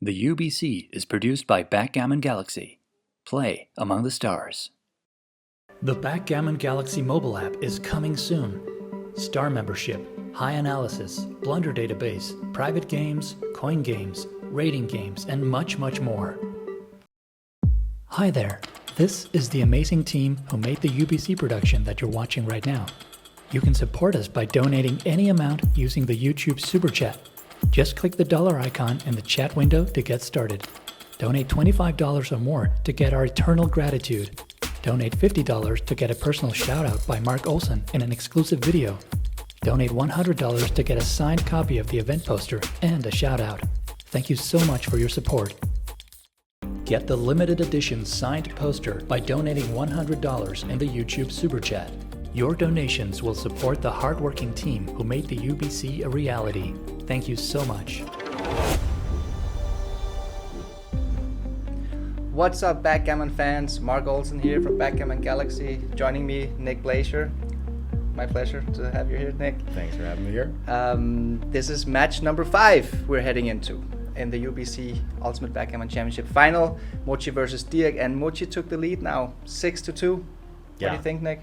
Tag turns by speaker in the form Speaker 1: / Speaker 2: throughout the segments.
Speaker 1: The UBC is produced by Backgammon Galaxy. Play among the stars. The Backgammon Galaxy mobile app is coming soon. Star membership, high analysis, blunder database, private games, coin games, rating games, and much, much more. Hi there. This is the amazing team who made the UBC production that you're watching right now. You can support us by donating any amount using the YouTube Super Chat. Just click the dollar icon in the chat window to get started. Donate $25 or more to get our eternal gratitude. Donate $50 to get a personal shout-out by Marc Olsen in an exclusive video. Donate $100 to get a signed copy of the event poster and a shout-out. Thank you so much for your support. Get the limited edition signed poster by donating $100 in the YouTube Super Chat. Your donations will support the hardworking team who made the UBC a reality. Thank you so much.
Speaker 2: What's up, Backgammon fans? Marc Olsen here from Backgammon Galaxy. Joining me, Nick Blasier. My pleasure to have you here, Nick.
Speaker 3: Thanks for having me here.
Speaker 2: This is match number 5 we're heading into in the UBC Ultimate Backgammon Championship final. Mochy versus Dirk, and Mochy took the lead now, 6-2. What do you think, Nick?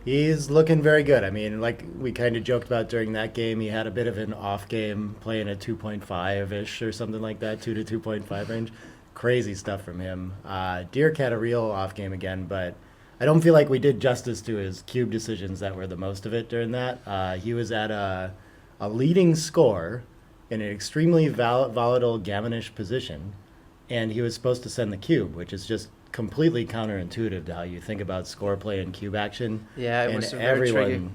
Speaker 3: He's looking very good. I mean, like we kind of joked about during that game, he had a bit of an off game, playing at 2.5-ish or something like that, 2 to 2.5 range. Crazy stuff from him. Dirk had a real off game again, but I don't feel like we did justice to his cube decisions that were the most of it during that. He was at a leading score in an extremely volatile gammonish position, and he was supposed to send the cube, which is just completely counterintuitive to how you think about score play and cube action.
Speaker 2: Yeah, it was
Speaker 3: everyone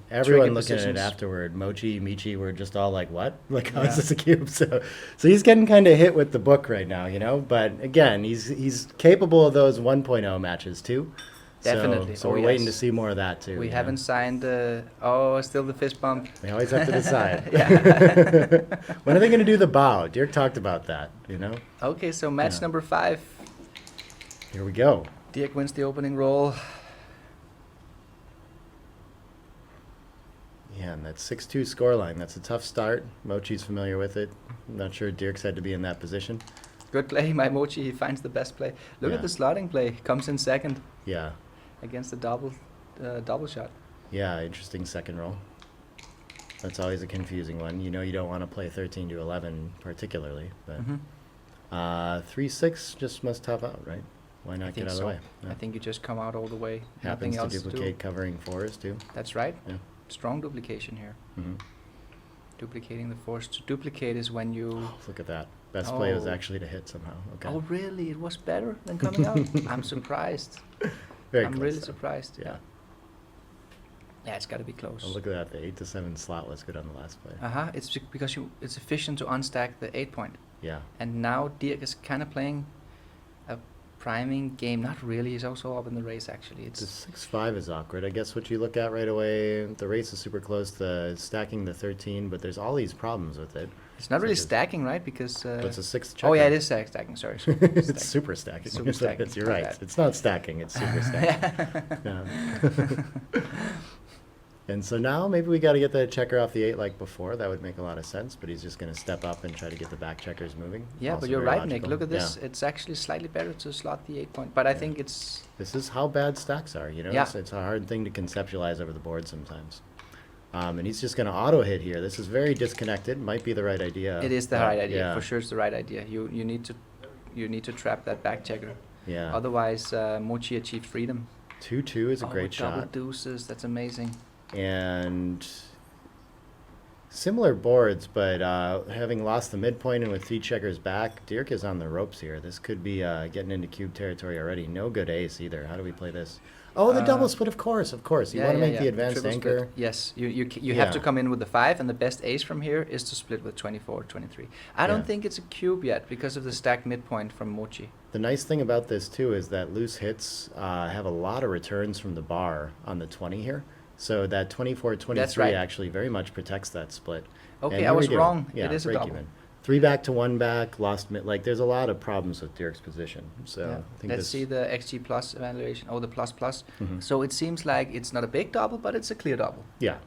Speaker 3: looking at it afterward, Mochy, Michi were just all like, what? Like, how is this a cube? So he's getting kind of hit with the book right now, you know? But again, he's capable of those 1.0 matches too.
Speaker 2: Definitely.
Speaker 3: So we're waiting to see more of that too.
Speaker 2: We haven't
Speaker 3: know?
Speaker 2: signed still the fist bump.
Speaker 3: We always have to decide.
Speaker 2: Yeah.
Speaker 3: When are they going to do the bow? Dirk talked about that, you know?
Speaker 2: Okay, so match number 5.
Speaker 3: Here we go.
Speaker 2: Dirk wins the opening roll.
Speaker 3: Yeah, and that 6-2 scoreline, that's a tough start. Mochy's familiar with it. I'm not sure Dirk's had to be in that position.
Speaker 2: Good play by Mochy. He finds the best play. Look at the slotting play. Comes in second.
Speaker 3: Yeah.
Speaker 2: Against the double shot.
Speaker 3: Yeah, interesting second roll. That's always a confusing one. You know you don't want to play 13 to 11 particularly, but 3-6 just must top out, right? Why not get out of the way?
Speaker 2: I think you just come out all the way.
Speaker 3: Happens
Speaker 2: Nothing
Speaker 3: to
Speaker 2: else
Speaker 3: duplicate covering fours too.
Speaker 2: That's right.
Speaker 3: Yeah.
Speaker 2: Strong duplication here.
Speaker 3: Mm-hmm.
Speaker 2: Duplicating the force. To duplicate is when you...
Speaker 3: Oh, look at that. Best play was actually to hit somehow. Okay.
Speaker 2: Oh, really? It was better than coming out? I'm surprised.
Speaker 3: Very
Speaker 2: I'm
Speaker 3: close,
Speaker 2: really
Speaker 3: though.
Speaker 2: surprised.
Speaker 3: Yeah.
Speaker 2: Yeah, it's got to be close.
Speaker 3: Oh, look at that. The 8 to 7 slot was good on the last play.
Speaker 2: It's because it's efficient to unstack the 8 point.
Speaker 3: Yeah.
Speaker 2: And now Dirk is kind of playing a priming game. Not really. He's also up in the race, actually.
Speaker 3: The 6-5 is awkward. I guess what you look at right away, the race is super close, the stacking the 13, but there's all these problems with it.
Speaker 2: It's not really stacking, right? Because
Speaker 3: it's a 6th checker.
Speaker 2: Oh yeah, it is stacking. Sorry.
Speaker 3: It's super stacking.
Speaker 2: Super stacking.
Speaker 3: You're right. It's not stacking. It's super stacking. Yeah. And so now maybe we got to get the checker off the 8 like before. That would make a lot of sense. But he's just going to step up and try to get the back checkers moving.
Speaker 2: Yeah,
Speaker 3: Also
Speaker 2: but you're
Speaker 3: very
Speaker 2: right, Nick.
Speaker 3: logical.
Speaker 2: Look at this.
Speaker 3: Yeah.
Speaker 2: It's actually slightly better to slot the 8 point. But I think it's...
Speaker 3: This is how bad stacks are. You know,
Speaker 2: Yeah.
Speaker 3: it's a hard thing to conceptualize over the board sometimes. And he's just going to auto hit here. This is very disconnected. Might be the right idea.
Speaker 2: It is the right idea.
Speaker 3: Yeah.
Speaker 2: For sure, it's the right idea. You need to trap that back checker.
Speaker 3: Yeah.
Speaker 2: Otherwise, Mochy achieved freedom.
Speaker 3: 2-2 is a great
Speaker 2: double
Speaker 3: shot.
Speaker 2: deuces. That's amazing.
Speaker 3: And similar boards, but having lost the midpoint and with 3 checkers back, Dirk is on the ropes here. This could be getting into cube territory already. No good ace either. How do we play this? Oh, the double split, of course. You want to make the advanced
Speaker 2: Triple
Speaker 3: anchor.
Speaker 2: split. Yes, you have to come in with the 5, and the best ace from here is to split with 24, 23. I don't think it's a cube yet because of the stacked midpoint from Mochy.
Speaker 3: The nice thing about this, too, is that loose hits have a lot of returns from the bar on the 20 here. So that 24, 23 actually very much protects that split.
Speaker 2: Okay, I was wrong.
Speaker 3: Yeah,
Speaker 2: it is a
Speaker 3: break
Speaker 2: double.
Speaker 3: even. 3 back to 1 back, lost mid. Like, there's a lot of problems with Dirk's position. So I think
Speaker 2: let's see the XG plus evaluation. Oh, the plus plus.
Speaker 3: Mhm.
Speaker 2: So it seems like it's not a big double, but it's a clear double.
Speaker 3: Yeah,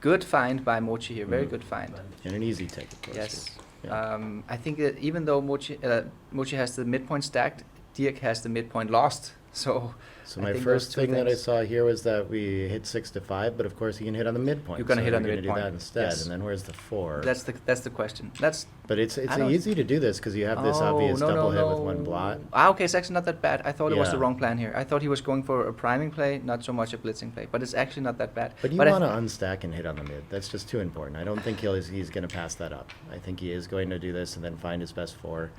Speaker 2: Good find by Mochy here. Very good find.
Speaker 3: and an easy take, of course.
Speaker 2: Yes.
Speaker 3: too. Yeah.
Speaker 2: I think that even though Mochy has the midpoint stacked, Dirk has the midpoint lost. So
Speaker 3: So
Speaker 2: I
Speaker 3: my
Speaker 2: think
Speaker 3: first
Speaker 2: those two
Speaker 3: thing that I
Speaker 2: things-
Speaker 3: saw here was that we hit 6 to 5, but of course you can hit on the midpoint.
Speaker 2: You're gonna
Speaker 3: so
Speaker 2: hit on the
Speaker 3: we're gonna
Speaker 2: midpoint,
Speaker 3: do that instead,
Speaker 2: yes.
Speaker 3: and then where's the 4?
Speaker 2: that's the question.
Speaker 3: But it's
Speaker 2: I don't-
Speaker 3: easy to do this because you have this obvious double hit with 1 blot.
Speaker 2: Okay, it's actually not that bad. I thought it was the
Speaker 3: Yeah.
Speaker 2: wrong plan here. I thought he was going for a priming play, not so much a blitzing play. But it's actually not that bad.
Speaker 3: But you
Speaker 2: I
Speaker 3: want to unstack and hit on the mid. That's just too important. I don't think he's going to pass that up. I think he is going to do this and then find his best 4.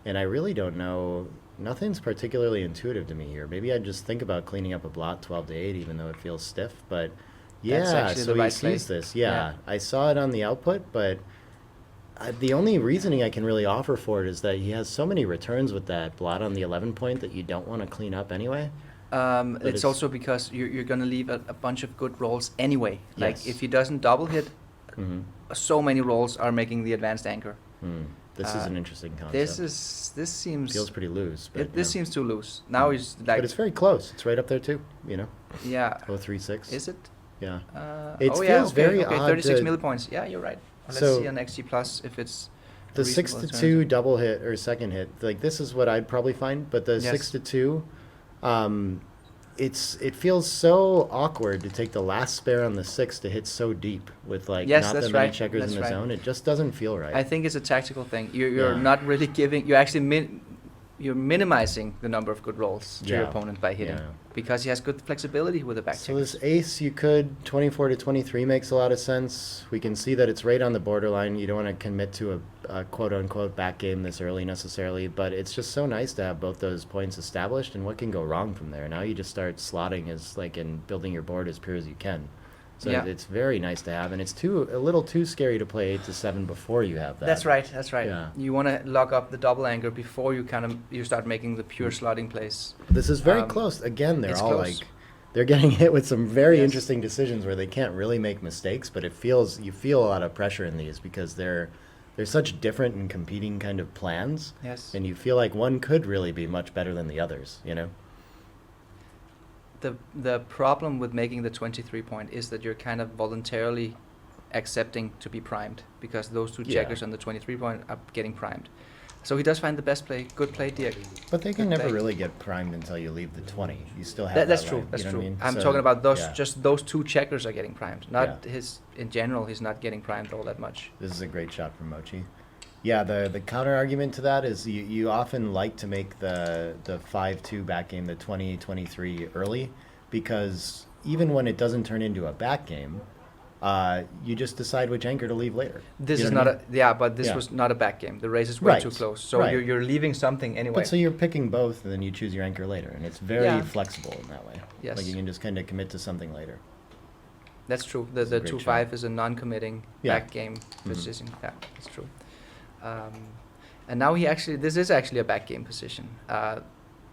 Speaker 3: And I really don't know. Nothing's particularly intuitive to me here. Maybe I just think about cleaning up a blot 12 to 8, even though it feels stiff. But
Speaker 2: That's
Speaker 3: yeah,
Speaker 2: actually
Speaker 3: so
Speaker 2: the right
Speaker 3: he
Speaker 2: play.
Speaker 3: sees this. Yeah, I saw it on the output, but the only reasoning I can really offer for it is that he has so many returns with that blot on the 11 point that you don't want to clean up anyway.
Speaker 2: It's
Speaker 3: it's-
Speaker 2: also because you're going to leave a bunch of good rolls anyway. Like
Speaker 3: Yes.
Speaker 2: if he doesn't double hit,
Speaker 3: Mm-hmm.
Speaker 2: so many rolls are making the advanced anchor.
Speaker 3: This is an interesting concept.
Speaker 2: This seems
Speaker 3: Feels pretty loose. But,
Speaker 2: this
Speaker 3: yeah.
Speaker 2: seems too loose. Now he's like
Speaker 3: But it's very close. It's right up there too. You know,
Speaker 2: yeah.
Speaker 3: 036.
Speaker 2: Is it?
Speaker 3: Yeah.
Speaker 2: It
Speaker 3: It
Speaker 2: yeah,
Speaker 3: feels
Speaker 2: okay,
Speaker 3: very
Speaker 2: okay,
Speaker 3: odd
Speaker 2: 36
Speaker 3: to-
Speaker 2: millipoints. Yeah, you're right. Let's
Speaker 3: So-
Speaker 2: see on XG plus if it's a
Speaker 3: The 6
Speaker 2: reasonable
Speaker 3: to 2
Speaker 2: alternative.
Speaker 3: double hit or second hit, like this is what I'd probably find. But the
Speaker 2: Yes.
Speaker 3: 6 to 2, it feels so awkward to take the last spare on the 6 to hit so deep with like
Speaker 2: Yes,
Speaker 3: not
Speaker 2: that's
Speaker 3: that many
Speaker 2: right,
Speaker 3: checkers
Speaker 2: that's
Speaker 3: in the
Speaker 2: right.
Speaker 3: zone. It just doesn't feel right.
Speaker 2: I think it's a tactical thing. You're
Speaker 3: Yeah.
Speaker 2: not really giving. You're actually you're minimizing the number of good rolls to your
Speaker 3: Yeah.
Speaker 2: opponent by hitting
Speaker 3: Yeah.
Speaker 2: because he has good flexibility with the back
Speaker 3: So
Speaker 2: checkers.
Speaker 3: this ace, you could 24 to 23 makes a lot of sense. We can see that it's right on the borderline. You don't want to commit to a quote unquote back game this early necessarily, but it's just so nice to have both those points established. And what can go wrong from there? Now you just start slotting as like and building your board as pure as you can. So
Speaker 2: Yeah.
Speaker 3: it's very nice to have, and it's a little too scary to play 8 to 7 before you have that.
Speaker 2: That's right. That's right.
Speaker 3: Yeah.
Speaker 2: You want to lock up the double anchor before you start making the pure slotting plays.
Speaker 3: This is very
Speaker 2: Um,
Speaker 3: close. Again, they're
Speaker 2: it's
Speaker 3: all
Speaker 2: close.
Speaker 3: like they're getting hit with some very
Speaker 2: Yes.
Speaker 3: interesting decisions where they can't really make mistakes, but you feel a lot of pressure in these because they're such different and competing kind of plans,
Speaker 2: Yes.
Speaker 3: and you feel like one could really be much better than the others, you know?
Speaker 2: the problem with making the 23 point is that you're kind of voluntarily accepting to be primed because those two
Speaker 3: Yeah.
Speaker 2: checkers on the 23 point are getting primed. So he does find the best play. Good play, Dirk.
Speaker 3: But they can
Speaker 2: Good
Speaker 3: never
Speaker 2: play.
Speaker 3: really get primed until you leave the 20. You still have
Speaker 2: That's
Speaker 3: that
Speaker 2: true.
Speaker 3: right,
Speaker 2: That's
Speaker 3: you know
Speaker 2: true.
Speaker 3: what I mean?
Speaker 2: I'm
Speaker 3: So,
Speaker 2: talking about those.
Speaker 3: yeah.
Speaker 2: Just those two checkers are getting primed. Not
Speaker 3: Yeah.
Speaker 2: his. In general, he's not getting primed all that much.
Speaker 3: This is a great shot from Mochy. Yeah, the counter argument to that is you often like to make the 5-2 back game, the 20-23 early, because even when it doesn't turn into a back game, you just decide which anchor to leave later.
Speaker 2: This
Speaker 3: You
Speaker 2: is
Speaker 3: know what
Speaker 2: not
Speaker 3: I mean?
Speaker 2: a. Yeah, but this
Speaker 3: Yeah.
Speaker 2: was not a back game. The race is way
Speaker 3: Right.
Speaker 2: too close. So
Speaker 3: Right.
Speaker 2: you're leaving something anyway.
Speaker 3: But so you're picking both, and then you choose your anchor later, and it's very
Speaker 2: Yeah.
Speaker 3: flexible in that way.
Speaker 2: Yes.
Speaker 3: Like you can just kind of commit to something later.
Speaker 2: That's true.
Speaker 3: It's
Speaker 2: The
Speaker 3: a great
Speaker 2: 2-5 is a non-committing
Speaker 3: Yeah.
Speaker 2: back game
Speaker 3: Mhm.
Speaker 2: position. Yeah, that's true. And now this is actually a back game position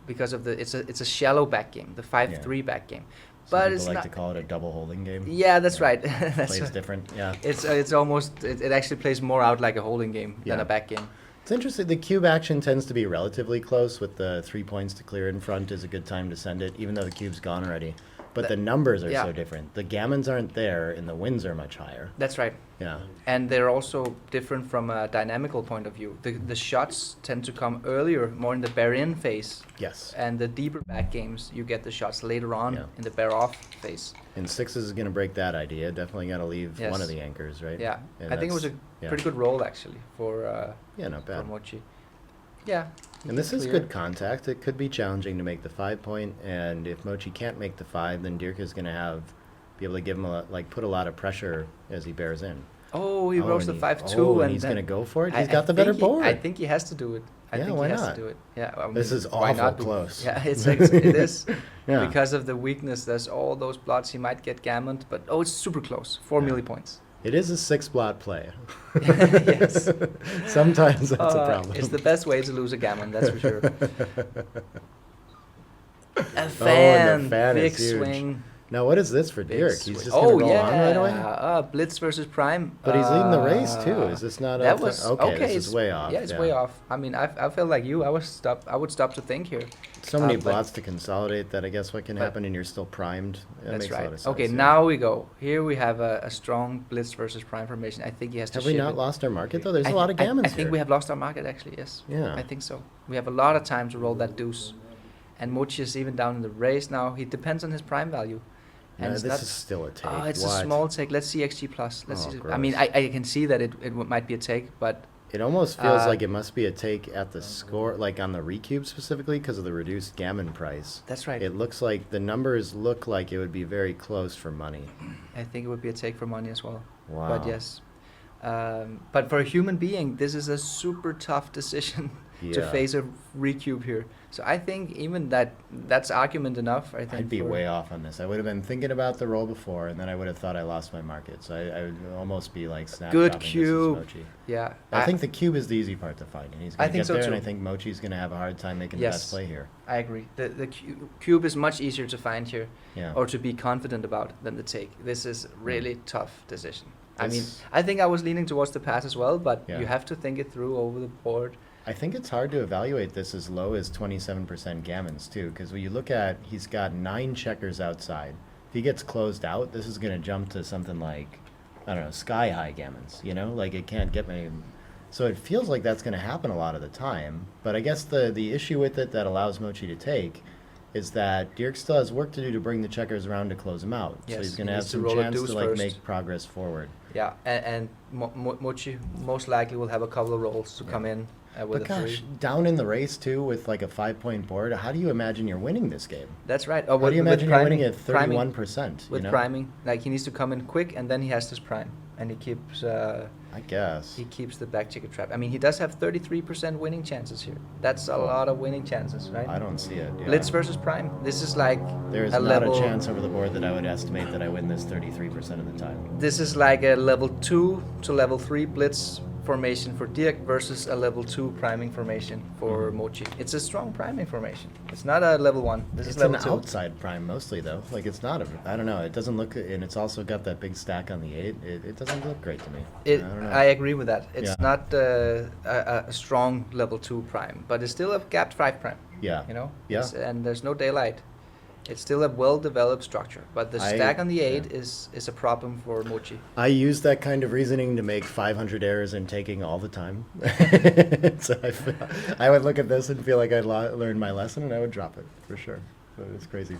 Speaker 2: because of it's a shallow back game, the 5-3 back game.
Speaker 3: Some
Speaker 2: But
Speaker 3: people
Speaker 2: it's
Speaker 3: like
Speaker 2: not.
Speaker 3: to call it a double holding game.
Speaker 2: Yeah, that's
Speaker 3: Yeah.
Speaker 2: right. That's
Speaker 3: Plays
Speaker 2: right.
Speaker 3: different. Yeah.
Speaker 2: It's almost it actually plays more out like a holding game than
Speaker 3: Yeah.
Speaker 2: a back game.
Speaker 3: It's interesting. The cube action tends to be relatively close, with the 3 points to clear in front is a good time to send it, even though the cube's gone already. But the numbers are
Speaker 2: yeah.
Speaker 3: so different. The gammons aren't there, and the wins are much higher.
Speaker 2: That's right.
Speaker 3: Yeah.
Speaker 2: And they're also different from a dynamical point of view. The shots tend to come earlier, more in the bear-in phase.
Speaker 3: Yes.
Speaker 2: And the deeper back games, you get the shots later on
Speaker 3: Yeah.
Speaker 2: in the bear-off phase.
Speaker 3: And sixes is going to break that idea. Definitely got to leave
Speaker 2: Yes.
Speaker 3: one of the anchors, right?
Speaker 2: Yeah,
Speaker 3: And
Speaker 2: I think it was a
Speaker 3: that's- yeah.
Speaker 2: pretty good roll actually for
Speaker 3: Yeah, not bad.
Speaker 2: Mochy. Yeah. he
Speaker 3: And this
Speaker 2: can
Speaker 3: is
Speaker 2: clear.
Speaker 3: good contact. It could be challenging to make the 5 point, and if Mochy can't make the 5, then Dirk is going to be able to give him put a lot of pressure as he bears in.
Speaker 2: Oh, he rolls the
Speaker 3: and
Speaker 2: 5-2 and
Speaker 3: he's
Speaker 2: then
Speaker 3: going to go for it.
Speaker 2: I-
Speaker 3: He's
Speaker 2: I
Speaker 3: got the better
Speaker 2: think
Speaker 3: board.
Speaker 2: I think he has to do it. I
Speaker 3: Yeah,
Speaker 2: think
Speaker 3: why
Speaker 2: he has
Speaker 3: not?
Speaker 2: to do it. Yeah. I
Speaker 3: This
Speaker 2: mean,
Speaker 3: is
Speaker 2: why
Speaker 3: awful
Speaker 2: not?
Speaker 3: close.
Speaker 2: Yeah, it is
Speaker 3: Yeah.
Speaker 2: because of the weakness. There's all those blots he might get gammoned, but it's super close. 4
Speaker 3: Yeah.
Speaker 2: milli points.
Speaker 3: It is a 6-blot play.
Speaker 2: Yes.
Speaker 3: Sometimes that's a problem.
Speaker 2: It's the best way to lose a gammon, that's for sure. A
Speaker 3: and
Speaker 2: fan,
Speaker 3: the fan
Speaker 2: big
Speaker 3: is huge.
Speaker 2: swing.
Speaker 3: Now, what is this for
Speaker 2: big
Speaker 3: Dirk? He's
Speaker 2: swing.
Speaker 3: just going to roll on right away?
Speaker 2: Blitz versus Prime.
Speaker 3: But he's leading the race, too. Is this not
Speaker 2: that
Speaker 3: a...
Speaker 2: was
Speaker 3: okay, this
Speaker 2: it's
Speaker 3: is way off.
Speaker 2: Yeah, it's way off. I mean, I felt like you. I would stop to think here.
Speaker 3: So many
Speaker 2: but-
Speaker 3: blots to consolidate that I guess what can
Speaker 2: but-
Speaker 3: happen and you're still primed. That
Speaker 2: That's
Speaker 3: makes a lot
Speaker 2: right.
Speaker 3: of sense.
Speaker 2: Okay,
Speaker 3: yeah.
Speaker 2: now we go. Here we have a strong Blitz versus Prime formation. I think he has to
Speaker 3: Have we
Speaker 2: ship
Speaker 3: not
Speaker 2: it.
Speaker 3: lost our market, though? There's
Speaker 2: I
Speaker 3: a lot of gammons
Speaker 2: I think
Speaker 3: here.
Speaker 2: we have lost our market, actually, yes.
Speaker 3: Yeah.
Speaker 2: I think so. We have a lot of time to roll that deuce. And Mochy is even down in the race now. He depends on his prime value. And
Speaker 3: No,
Speaker 2: it's
Speaker 3: this
Speaker 2: not,
Speaker 3: is still a take.
Speaker 2: it's
Speaker 3: What?
Speaker 2: a small take. Let's see XG plus. Let's
Speaker 3: Oh,
Speaker 2: see. I
Speaker 3: gross.
Speaker 2: mean, I can see that it might be a take, but
Speaker 3: It almost feels
Speaker 2: Uh,
Speaker 3: like it must be a take at the score, like on the recube specifically, because of the reduced gammon price.
Speaker 2: that's right.
Speaker 3: It looks like the numbers look like it would be very close for money.
Speaker 2: I think it would be a take for money as well.
Speaker 3: Wow.
Speaker 2: But yes. But for a human being, this is a super tough decision to
Speaker 3: Yeah.
Speaker 2: face a recube here. So I think even that's argument enough. I think
Speaker 3: I'd be
Speaker 2: for-
Speaker 3: way off on this. I would have been thinking about the roll before, and then I would have thought I lost my market. So I would almost be like snap
Speaker 2: Good
Speaker 3: dropping
Speaker 2: cube.
Speaker 3: This as Mochy.
Speaker 2: Yeah.
Speaker 3: I think the cube is the easy part to find, and he's
Speaker 2: I
Speaker 3: going to
Speaker 2: think
Speaker 3: get
Speaker 2: so
Speaker 3: there,
Speaker 2: too.
Speaker 3: and I think Mochi's going to have a hard time making the
Speaker 2: Yes.
Speaker 3: best play here.
Speaker 2: I agree. The cube is much easier to find here,
Speaker 3: Yeah.
Speaker 2: or to be confident about than the take. This is really tough decision. I mean,
Speaker 3: It's-
Speaker 2: I think I was leaning towards the pass as well, but
Speaker 3: Yeah.
Speaker 2: you have to think it through over the board.
Speaker 3: I think it's hard to evaluate this as low as 27% gammons, too, because when you look at, he's got 9 checkers outside. If he gets closed out, this is going to jump to something like, I don't know, sky-high gammons, you know? Like, it can't get many. So it feels like that's going to happen a lot of the time. But I guess the issue with it that allows Mochy to take is that Dirk still has work to do to bring the checkers around to close him out. So
Speaker 2: Yes,
Speaker 3: he's
Speaker 2: he
Speaker 3: going to have
Speaker 2: needs to
Speaker 3: some
Speaker 2: roll a
Speaker 3: chance to,
Speaker 2: deuce
Speaker 3: like,
Speaker 2: first.
Speaker 3: make progress forward.
Speaker 2: Yeah, and Mochy most likely will have a couple of rolls to
Speaker 3: Yeah.
Speaker 2: come in with
Speaker 3: But
Speaker 2: a
Speaker 3: gosh,
Speaker 2: 3.
Speaker 3: down in the race, too, with like a 5-point board, how do you imagine you're winning this game?
Speaker 2: That's right.
Speaker 3: How do you imagine you're winning at
Speaker 2: priming,
Speaker 3: 31%?
Speaker 2: with
Speaker 3: you know?
Speaker 2: priming, like he needs to come in quick, and then he has his prime, and he keeps
Speaker 3: I guess.
Speaker 2: the back checker trap. I mean, he does have 33% winning chances here. That's a lot of winning chances, right?
Speaker 3: I don't see it. Yeah.
Speaker 2: Blitz versus prime. This is like
Speaker 3: There's
Speaker 2: a
Speaker 3: not
Speaker 2: level.
Speaker 3: a chance over the board that I would estimate that I win this 33% of the time.
Speaker 2: This is like a level 2 to level 3 blitz formation for Dirk versus a level 2 priming formation for Mochy. It's a strong priming formation. It's not a level 1. This
Speaker 3: It's
Speaker 2: is level
Speaker 3: an
Speaker 2: 2.
Speaker 3: outside prime mostly, though. Like, it's not a... I don't know. It doesn't look... And it's also got that big stack on the 8. It doesn't look great to me. I don't know.
Speaker 2: I agree with that. It's
Speaker 3: Yeah.
Speaker 2: not a strong level 2 prime, but it's still a gapped 5 prime.
Speaker 3: Yeah.
Speaker 2: You know?
Speaker 3: Yeah.
Speaker 2: And there's no daylight. It's still a well-developed structure, but the stack on the 8 is a problem for Mochy.
Speaker 3: I use that kind of reasoning to make 500 errors in taking all the time. So I would look at this and feel like I'd learned my lesson, and I would drop it for sure. So it's crazy.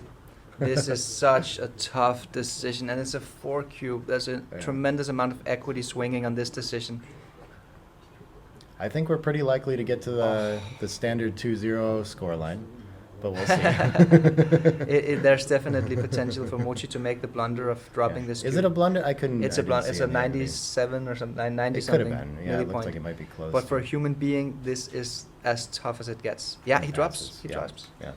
Speaker 2: This is such a tough decision, and it's a 4 cube. There's a tremendous amount of equity swinging on this decision.
Speaker 3: I think we're pretty likely to get to the standard 2-0 scoreline, but we'll see.
Speaker 2: There's definitely potential for Mochy to make the blunder of dropping this cube.
Speaker 3: Is it a blunder? I couldn't.
Speaker 2: It's a blunder. It's a 97 or something, 90
Speaker 3: it
Speaker 2: something.
Speaker 3: It could have been. Yeah, it looks like it might be close.
Speaker 2: But for a human being, this is as tough as it gets. Yeah, he drops. He drops.
Speaker 3: Yeah.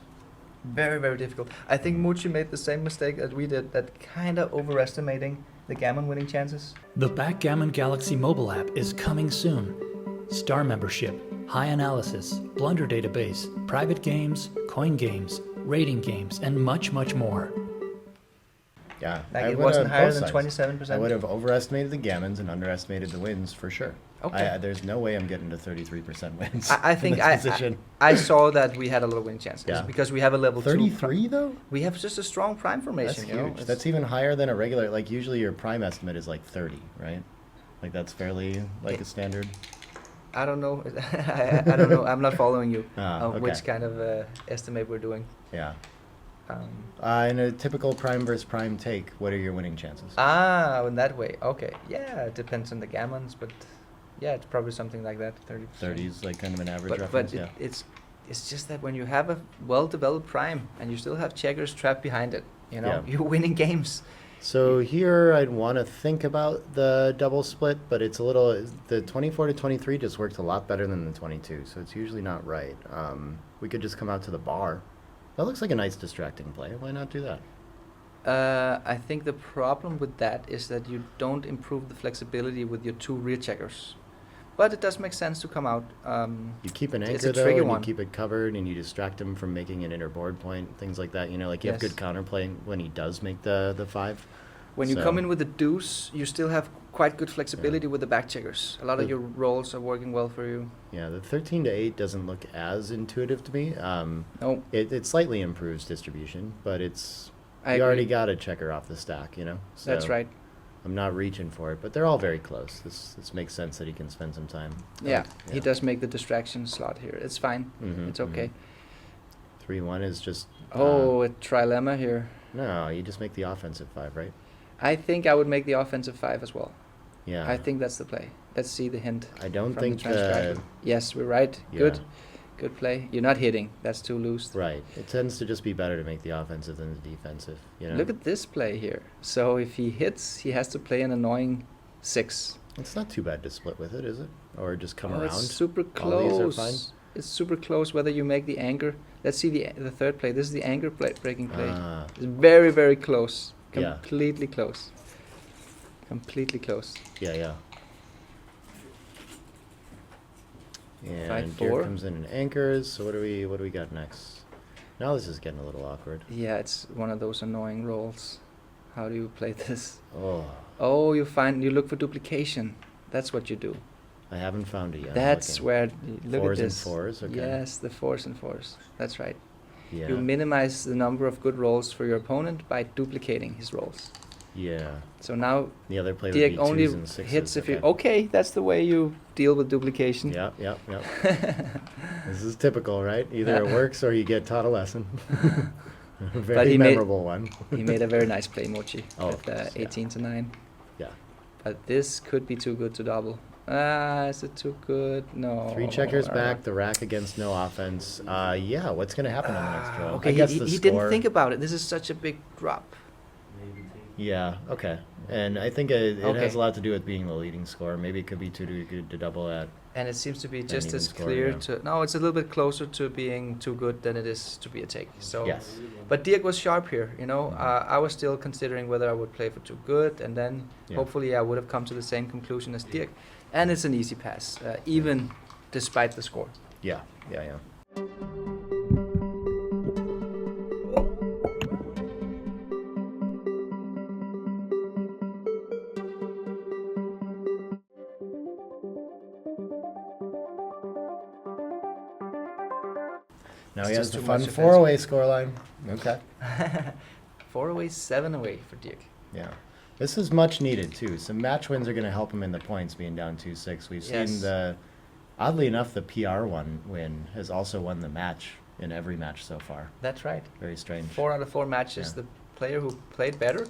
Speaker 2: Very, very difficult. I think Mochy made the same mistake that we did, that kind of overestimating the Gammon winning chances.
Speaker 1: The Backgammon Galaxy mobile app is coming soon. Star membership, high analysis, blunder database, private games, coin games, rating games, and much, much more.
Speaker 3: Yeah,
Speaker 2: like it wasn't higher than 27%.
Speaker 3: I would have overestimated the gammons and underestimated the wins for sure.
Speaker 2: Okay.
Speaker 3: There's no way I'm getting to 33% wins.
Speaker 2: I think I saw that we had a lot of win chances because we have a level
Speaker 3: 33 though.
Speaker 2: We have just a strong prime formation.
Speaker 3: That's huge. That's even higher than a regular. Like usually your prime estimate is like 30, right? Like that's fairly like a standard.
Speaker 2: I don't know. I don't know. I'm not following you
Speaker 3: okay.
Speaker 2: which kind of estimate we're doing.
Speaker 3: Yeah. In a typical prime versus prime take, what are your winning chances?
Speaker 2: In that way. Okay. Yeah, it depends on the gammons, but yeah, it's probably something like that. 30%.
Speaker 3: 30 is like kind of an average
Speaker 2: but
Speaker 3: reference.
Speaker 2: It's just that when you have a well-developed prime and you still have checkers trapped behind it, you're winning games.
Speaker 3: So here I'd want to think about the double split, but it's a little, the 24 to 23 just works a lot better than the 22, so it's usually not right. We could just come out to the bar. That looks like a nice distracting play. Why not do that?
Speaker 2: I think the problem with that is that you don't improve the flexibility with your 2 rear checkers. But it does make sense to come out.
Speaker 3: You keep an anchor though, and you keep it covered, and you distract him from making an inner board point, things like that. Like you have good counterplay when he does make the 5.
Speaker 2: When you come in with the deuce, you still have quite good flexibility with the back checkers. A lot of your rolls are working well for you. Yeah,
Speaker 3: the 13 to 8 doesn't look as intuitive to me.
Speaker 2: No.
Speaker 3: It slightly improves distribution, but you already got a checker off the stack, So
Speaker 2: that's right.
Speaker 3: I'm not reaching for it, but they're all very close. This makes sense that he can spend some time.
Speaker 2: Yeah, he does make the distraction slot here. It's fine. It's okay.
Speaker 3: 3-1 is just...
Speaker 2: a trilemma here.
Speaker 3: No, you just make the offensive 5, right?
Speaker 2: I think I would make the offensive 5 as well.
Speaker 3: Yeah.
Speaker 2: I think that's the play. Let's see the hint.
Speaker 3: I don't think
Speaker 2: Yes, we're right. Yeah. Good play. You're not hitting. That's too loose.
Speaker 3: Right. It tends to just be better to make the offensive than the defensive.
Speaker 2: Look at this play here. So if he hits, he has to play an annoying 6.
Speaker 3: It's not too bad to split with it, is it? Or just come around?
Speaker 2: It's super close.
Speaker 3: All these are fine?
Speaker 2: It's super close whether you make the anchor. Let's see the third play. This is the anchor breaking play. It's very, very close. Completely close. Completely close.
Speaker 3: Yeah. And
Speaker 2: 5-4.
Speaker 3: Dirk comes in and anchors. So what do we got next? Now this is getting a little awkward.
Speaker 2: Yeah, it's one of those annoying rolls. How do you play this?
Speaker 3: Oh,
Speaker 2: you look for duplication. That's what you do.
Speaker 3: I haven't found it yet.
Speaker 2: That's where look at this.
Speaker 3: 4s and 4s. Okay.
Speaker 2: Yes, the 4s and 4s. That's right.
Speaker 3: Yeah.
Speaker 2: You minimize the number of good rolls for your opponent by duplicating his rolls.
Speaker 3: Yeah.
Speaker 2: So now
Speaker 3: the other play
Speaker 2: Dirk
Speaker 3: would be
Speaker 2: only
Speaker 3: 2s and 6s.
Speaker 2: hits if you that's the way you deal with duplication.
Speaker 3: Yep. This is typical, right? Either it works or you get taught a lesson. Very memorable one.
Speaker 2: He made a very nice play, Mochy,
Speaker 3: with
Speaker 2: 18 to 9.
Speaker 3: Yeah.
Speaker 2: But this could be too good to double. Is it too good? No.
Speaker 3: 3 checkers back, the rack against no offense. What's going to happen on the next draw?
Speaker 2: Okay, he didn't think about it. This is such a big drop.
Speaker 3: Yeah, okay. And I think it has a lot to do with being the leading scorer. Maybe it could be too good to double at.
Speaker 2: And it seems to be just as clear No, it's a little bit closer to being too good than it is to be a take. So,
Speaker 3: yes.
Speaker 2: But Dirk was sharp here, I was still considering whether I would play for too good, and then hopefully I would have come to the same conclusion as Dirk. And it's an easy pass, even despite the score.
Speaker 3: Yeah. Now he has the fun 4-away scoreline. Okay.
Speaker 2: 4 away, 7 away for Dirk.
Speaker 3: Yeah. This is much needed, too. Some match wins are going to help him in the points being down 2-6. We've seen oddly enough, the PR win has also won the match in every match so far.
Speaker 2: That's right.
Speaker 3: Very strange.
Speaker 2: 4 out of 4 matches.
Speaker 3: Yeah.
Speaker 2: The player who played better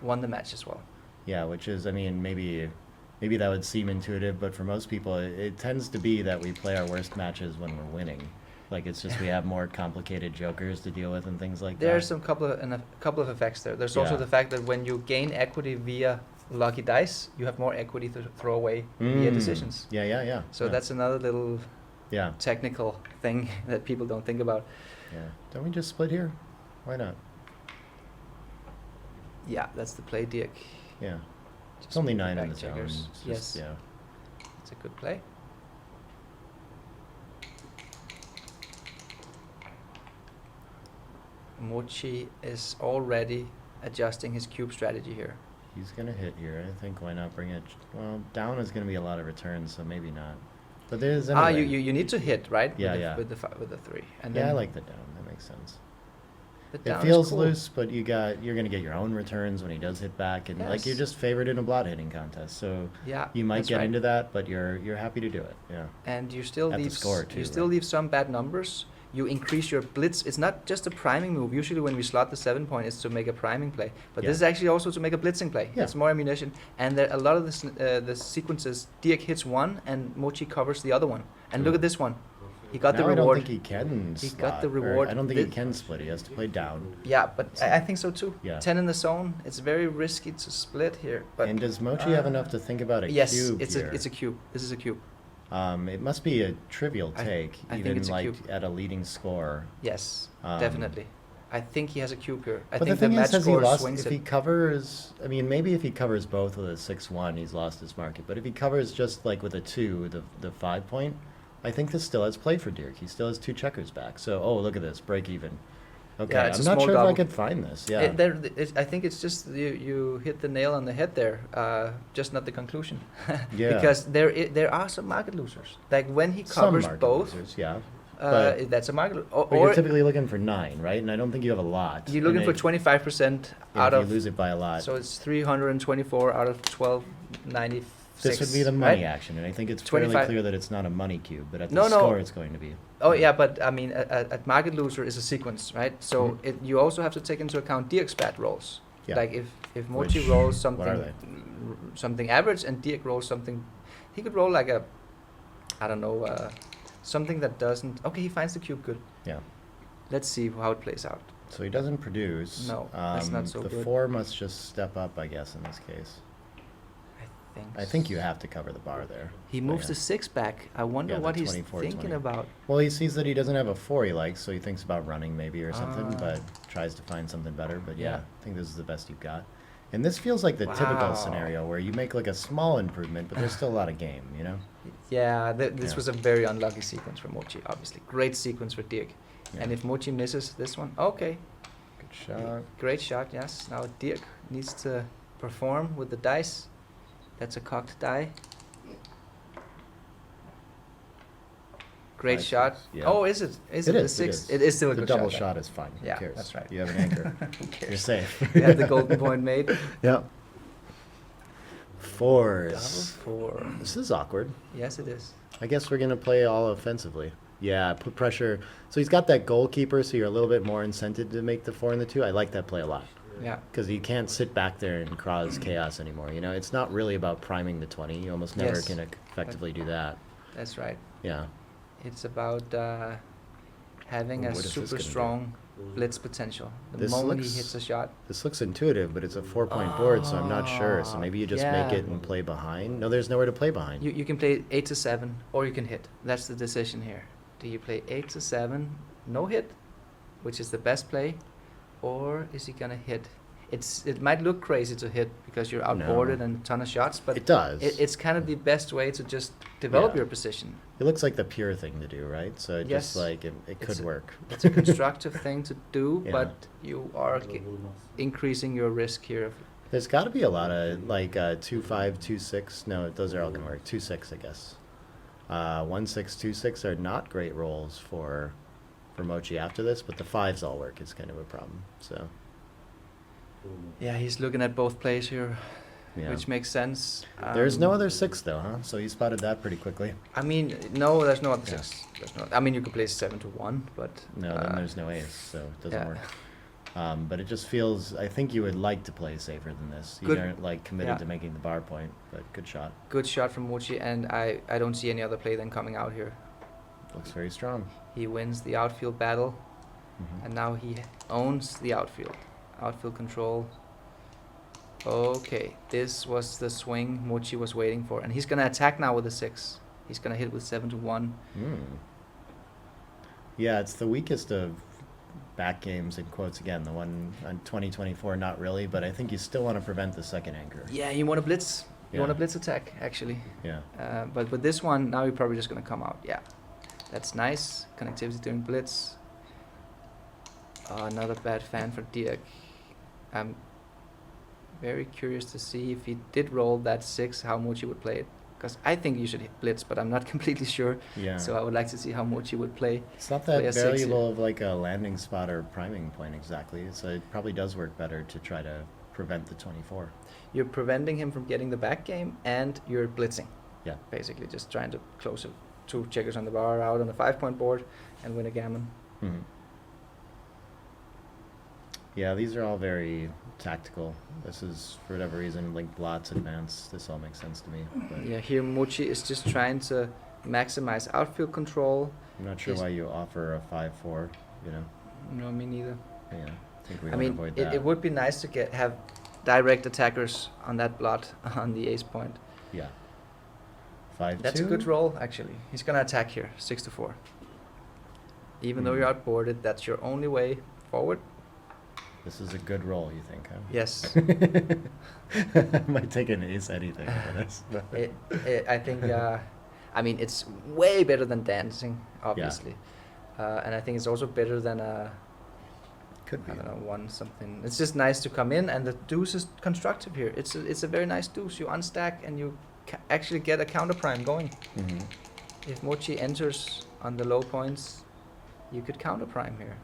Speaker 2: won the match as well.
Speaker 3: Yeah, which is, I mean, maybe that would seem intuitive, but for most people, it tends to be that we play our worst matches when we're winning. Like, it's just we have more complicated jokers to deal with and things like that.
Speaker 2: There's a couple of effects there. There's also the fact that when you gain equity via lucky dice, you have more equity to throw away via decisions.
Speaker 3: Yeah.
Speaker 2: So that's another little
Speaker 3: yeah
Speaker 2: technical thing that people don't think about.
Speaker 3: Yeah. Don't we just split here? Why not?
Speaker 2: Yeah, that's the play, Dirk.
Speaker 3: Yeah.
Speaker 2: Just
Speaker 3: It's only
Speaker 2: move
Speaker 3: 9 in
Speaker 2: back
Speaker 3: the zone.
Speaker 2: checkers.
Speaker 3: It's just,
Speaker 2: Yes.
Speaker 3: Yeah.
Speaker 2: It's a good play. Mochy is already adjusting his cube strategy here.
Speaker 3: He's going to hit here. I think why not bring it... Well, down is going to be a lot of returns, so maybe not. But there's anyway.
Speaker 2: You need to hit, right?
Speaker 3: Yeah,
Speaker 2: with the 3. And
Speaker 3: Yeah,
Speaker 2: then
Speaker 3: I like the down. That makes sense.
Speaker 2: the
Speaker 3: It
Speaker 2: down is
Speaker 3: feels
Speaker 2: cool.
Speaker 3: loose, but you're going to get your own returns when he does hit back, and like you're
Speaker 2: Yes.
Speaker 3: just favored in a blot hitting contest, so
Speaker 2: Yeah,
Speaker 3: you might
Speaker 2: that's
Speaker 3: get
Speaker 2: right.
Speaker 3: into that, but you're happy to do it. Yeah.
Speaker 2: And you still
Speaker 3: At the
Speaker 2: leave
Speaker 3: score too,
Speaker 2: you still
Speaker 3: right?
Speaker 2: leave some bad numbers. You increase your blitz. It's not just a priming move. Usually when we slot the 7 point, it's to make a priming play. But
Speaker 3: Yeah.
Speaker 2: this is actually also to make a blitzing play.
Speaker 3: Yeah.
Speaker 2: It's more ammunition. And there, a lot of the sequences, Dirk hits one and Mochy covers the other one. And look at this one. He got
Speaker 3: Now
Speaker 2: the
Speaker 3: I
Speaker 2: reward.
Speaker 3: don't think he can
Speaker 2: He
Speaker 3: slot,
Speaker 2: got the
Speaker 3: or
Speaker 2: reward.
Speaker 3: I don't think he
Speaker 2: Thi-
Speaker 3: can split. He has to play down.
Speaker 2: Yeah, but I think so too.
Speaker 3: Yeah.
Speaker 2: 10 in the zone. It's very risky to split here. But
Speaker 3: And does Mochy have enough to think about a
Speaker 2: yes,
Speaker 3: cube
Speaker 2: it's
Speaker 3: here?
Speaker 2: a cube. This is a cube.
Speaker 3: It must be a trivial
Speaker 2: I
Speaker 3: take,
Speaker 2: think
Speaker 3: even
Speaker 2: it's a
Speaker 3: like
Speaker 2: cube.
Speaker 3: at a leading score.
Speaker 2: Yes,
Speaker 3: Um,
Speaker 2: definitely. I think he has a cube here. I
Speaker 3: But
Speaker 2: think
Speaker 3: the thing
Speaker 2: match
Speaker 3: is, has he
Speaker 2: score
Speaker 3: lost?
Speaker 2: swings
Speaker 3: If
Speaker 2: it.
Speaker 3: he covers, I mean, maybe if he covers both with a 6-1, he's lost his market. But if he covers just like with a 2, the 5 point, I think this still has play for Dirk. He still has 2 checkers back. So, oh, look at this, break even. Okay,
Speaker 2: Yeah, it's
Speaker 3: I'm
Speaker 2: a
Speaker 3: not
Speaker 2: small
Speaker 3: sure if I
Speaker 2: double.
Speaker 3: could find this. Yeah.
Speaker 2: I think it's just you hit the nail on the head there, just not the conclusion.
Speaker 3: Yeah.
Speaker 2: Because there are some market losers. Like when he
Speaker 3: Some
Speaker 2: covers
Speaker 3: market
Speaker 2: both,
Speaker 3: losers, yeah. But-
Speaker 2: that's a market.
Speaker 3: But
Speaker 2: Or
Speaker 3: you're typically looking for 9, right? And I don't think you have a lot.
Speaker 2: you're looking
Speaker 3: And
Speaker 2: for
Speaker 3: if-
Speaker 2: 25%
Speaker 3: yeah,
Speaker 2: out
Speaker 3: if
Speaker 2: of.
Speaker 3: you lose it by a lot.
Speaker 2: So it's 324 out of 1296.
Speaker 3: This would be the money
Speaker 2: right?
Speaker 3: action, and I think it's fairly
Speaker 2: 25
Speaker 3: clear that it's not a money cube, but at the
Speaker 2: No, no.
Speaker 3: score it's going to be.
Speaker 2: Oh yeah, but I mean, at market loser is a sequence, right? So
Speaker 3: Mhm.
Speaker 2: you also have to take into account Dirk's bad rolls.
Speaker 3: Yeah.
Speaker 2: Like if Mochy
Speaker 3: Which-
Speaker 2: rolls
Speaker 3: what are
Speaker 2: something average and Dirk rolls something, he could roll like a, I don't know, something that doesn't. Okay, he finds the cube good.
Speaker 3: Yeah.
Speaker 2: Let's see how it plays out.
Speaker 3: So he doesn't produce.
Speaker 2: No, that's not so
Speaker 3: the
Speaker 2: good.
Speaker 3: 4 must just step up, I guess, in this case. I think you have to cover the bar there.
Speaker 2: He
Speaker 3: But
Speaker 2: moves
Speaker 3: yeah.
Speaker 2: the 6 back. I wonder
Speaker 3: Yeah, the
Speaker 2: what he's
Speaker 3: 24,
Speaker 2: thinking
Speaker 3: 20.
Speaker 2: about.
Speaker 3: Well, he sees that he doesn't have a 4 he likes, so he thinks about running maybe or something,
Speaker 2: Ah.
Speaker 3: but tries to find something better. But yeah,
Speaker 2: Yeah.
Speaker 3: I think this is the best you've got. And this feels like the typical
Speaker 2: Wow.
Speaker 3: scenario where you make like a small improvement, but there's still a lot of game, you know?
Speaker 2: Yeah, this
Speaker 3: Yeah.
Speaker 2: was a very unlucky sequence for Mochy, obviously. Great sequence for Dirk.
Speaker 3: Yeah.
Speaker 2: And if Mochy misses this one, okay.
Speaker 3: Good shot.
Speaker 2: Great shot, yes. Now Dirk needs to perform with the dice. That's a cocked die. Great
Speaker 3: Nice,
Speaker 2: shot.
Speaker 3: yeah.
Speaker 2: Oh, is it? Is it,
Speaker 3: It
Speaker 2: the
Speaker 3: is, it
Speaker 2: 6?
Speaker 3: is.
Speaker 2: It is still a
Speaker 3: The
Speaker 2: good
Speaker 3: double
Speaker 2: shot.
Speaker 3: shot is fine.
Speaker 2: Yeah,
Speaker 3: Who cares?
Speaker 2: that's right.
Speaker 3: You have an anchor.
Speaker 2: Who cares?
Speaker 3: You're safe.
Speaker 2: You had the golden point made.
Speaker 3: Yeah. 4s.
Speaker 2: Double 4.
Speaker 3: This is awkward.
Speaker 2: Yes, it is.
Speaker 3: I guess we're going to play all offensively. Yeah, put pressure. So he's got that goalkeeper, so you're a little bit more incented to make the 4 and the 2. I like that play a lot.
Speaker 2: Yeah.
Speaker 3: Because you can't sit back there and cause chaos anymore. You know, it's not really about priming the 20. You almost never
Speaker 2: Yes.
Speaker 3: can effectively do that.
Speaker 2: That's right.
Speaker 3: Yeah.
Speaker 2: It's about having
Speaker 3: Ooh,
Speaker 2: a
Speaker 3: what is this
Speaker 2: super
Speaker 3: gonna do?
Speaker 2: strong blitz potential. The
Speaker 3: This
Speaker 2: moment
Speaker 3: looks-
Speaker 2: he hits a shot.
Speaker 3: This looks intuitive, but it's a 4-point board, so I'm not sure. So maybe you just make
Speaker 2: Yeah.
Speaker 3: it and play behind. No, there's nowhere to play behind.
Speaker 2: You can play 8 to 7, or you can hit. That's the decision here. Do you play 8 to 7, no hit, which is the best play, or is he gonna hit? It might look crazy to hit because you're outboarded
Speaker 3: No.
Speaker 2: and a ton of shots, but
Speaker 3: It does.
Speaker 2: It's kind of the best way to just develop
Speaker 3: Yeah.
Speaker 2: your position.
Speaker 3: It looks like the pure thing to do, right? So it
Speaker 2: Yes.
Speaker 3: just like it
Speaker 2: It's
Speaker 3: could
Speaker 2: a-
Speaker 3: work.
Speaker 2: It's a constructive thing to do,
Speaker 3: Yeah.
Speaker 2: but you are increasing your risk here.
Speaker 3: There's got to be a lot of like 2-5, 2-6. No, those are all gonna work. 2-6, I guess. 1-6, 2-6 are not great rolls for for Mochy after this, but the 5s all work is kind of a problem. So
Speaker 2: Yeah, he's looking at both plays here,
Speaker 3: yeah.
Speaker 2: which makes sense.
Speaker 3: There's no other 6 though, huh? So you spotted that pretty quickly.
Speaker 2: I mean, no, there's no other
Speaker 3: Yeah.
Speaker 2: 6. There's no. I mean, you could play 7 to 1, but
Speaker 3: No, then there's no ace, so it doesn't
Speaker 2: yeah.
Speaker 3: work. But it just feels, I think you would like to play safer than this. You
Speaker 2: Good.
Speaker 3: aren't like committed
Speaker 2: Yeah.
Speaker 3: to making the bar point, but good shot.
Speaker 2: Good shot from Mochy, and I don't see any other play than coming out here.
Speaker 3: Looks very strong.
Speaker 2: He wins the outfield battle,
Speaker 3: Mhm.
Speaker 2: and now he owns the outfield. Outfield control. Okay, this was the swing Mochy was waiting for, and he's gonna attack now with a 6. He's gonna hit with 7 to 1.
Speaker 3: Yeah, it's the weakest of back games in quotes again. The one on 2024, not really, but I think you still want to prevent the second anchor.
Speaker 2: Yeah, you want to blitz. You want
Speaker 3: Yeah.
Speaker 2: to blitz attack, actually.
Speaker 3: Yeah.
Speaker 2: But with this one, now you're probably just gonna come out. Yeah, that's nice. Connectivity during blitz. Another bad fan for Dirk. I'm very curious to see if he did roll that 6, how Mochy would play it. Because I think you should hit blitz, but I'm not completely sure.
Speaker 3: Yeah.
Speaker 2: So I would like to see how Mochy would play.
Speaker 3: It's not
Speaker 2: play
Speaker 3: that
Speaker 2: a 6
Speaker 3: valuable of like a landing spot or priming point exactly. So it probably does work better to try to prevent the 24.
Speaker 2: You're preventing him from getting the back game, and you're blitzing.
Speaker 3: Yeah.
Speaker 2: Basically, just trying to close 2 checkers on the bar out on the 5-point board and win a gammon.
Speaker 3: Mhm. Yeah, these are all very tactical. This is, for whatever reason, like Blot's advance. This all makes sense to me. But
Speaker 2: Yeah, here Mochy is just trying to maximize outfield control.
Speaker 3: I'm not sure
Speaker 2: He's-
Speaker 3: why you offer a 5-4, you know?
Speaker 2: No, me neither.
Speaker 3: Yeah, I think we
Speaker 2: I
Speaker 3: want to
Speaker 2: mean,
Speaker 3: avoid
Speaker 2: it,
Speaker 3: that.
Speaker 2: it would be nice to have direct attackers on that blot on the ace point.
Speaker 3: Yeah. 5-2?
Speaker 2: That's a good roll, actually. He's gonna attack here, 6 to 4. Even though you're outboarded, that's your only way forward.
Speaker 3: This is a good roll, you think, huh?
Speaker 2: Yes.
Speaker 3: I might take an ace anything for this.
Speaker 2: I think, I mean, it's way better than dancing, obviously. And I think it's also better than a,
Speaker 3: Could be.
Speaker 2: I don't know, 1 something. It's just nice to come in, and the deuce is constructive here. It's a very nice deuce. You unstack, and you actually get a counter prime going.
Speaker 3: Hmm.
Speaker 2: If Mochy enters on the low points, you could counter prime here.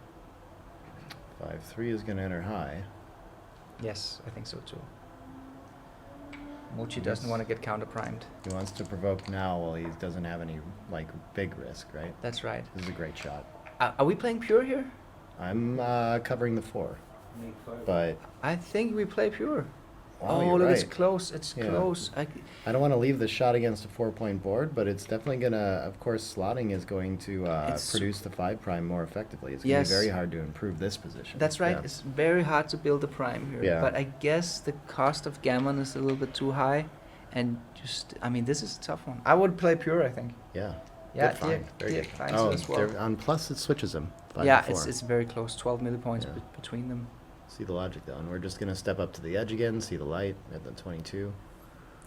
Speaker 3: 5-3 is going to enter high.
Speaker 2: Yes, I think so too. Mochy doesn't want to get counter primed.
Speaker 3: He wants to provoke now while he doesn't have any, like, big risk, right?
Speaker 2: That's right.
Speaker 3: This is a great shot.
Speaker 2: Are we playing pure here?
Speaker 3: I'm covering the 4, but
Speaker 2: I think we play pure.
Speaker 3: wow,
Speaker 2: oh,
Speaker 3: you're
Speaker 2: look, it's
Speaker 3: right.
Speaker 2: close. It's
Speaker 3: Yeah.
Speaker 2: close.
Speaker 3: I don't want to leave the shot against a 4-point board, but it's definitely going to, of course, slotting is going to
Speaker 2: It's-
Speaker 3: produce the 5 prime more effectively. It's going
Speaker 2: Yes.
Speaker 3: to be very hard to improve this position.
Speaker 2: That's right.
Speaker 3: Yeah.
Speaker 2: It's very hard to build a prime here.
Speaker 3: Yeah.
Speaker 2: But I guess the cost of gammon is a little bit too high. And just, I mean, this is a tough one. I would play pure, I think.
Speaker 3: Yeah.
Speaker 2: Yeah,
Speaker 3: Good find. Very
Speaker 2: Dirk
Speaker 3: good.
Speaker 2: finds
Speaker 3: Oh,
Speaker 2: it as well.
Speaker 3: on plus it switches them. 5
Speaker 2: Yeah,
Speaker 3: and 4.
Speaker 2: it's very close. 12 millipoints
Speaker 3: Yeah.
Speaker 2: between them.
Speaker 3: See the logic though, and we're just gonna step up to the edge again, see the light at the 22.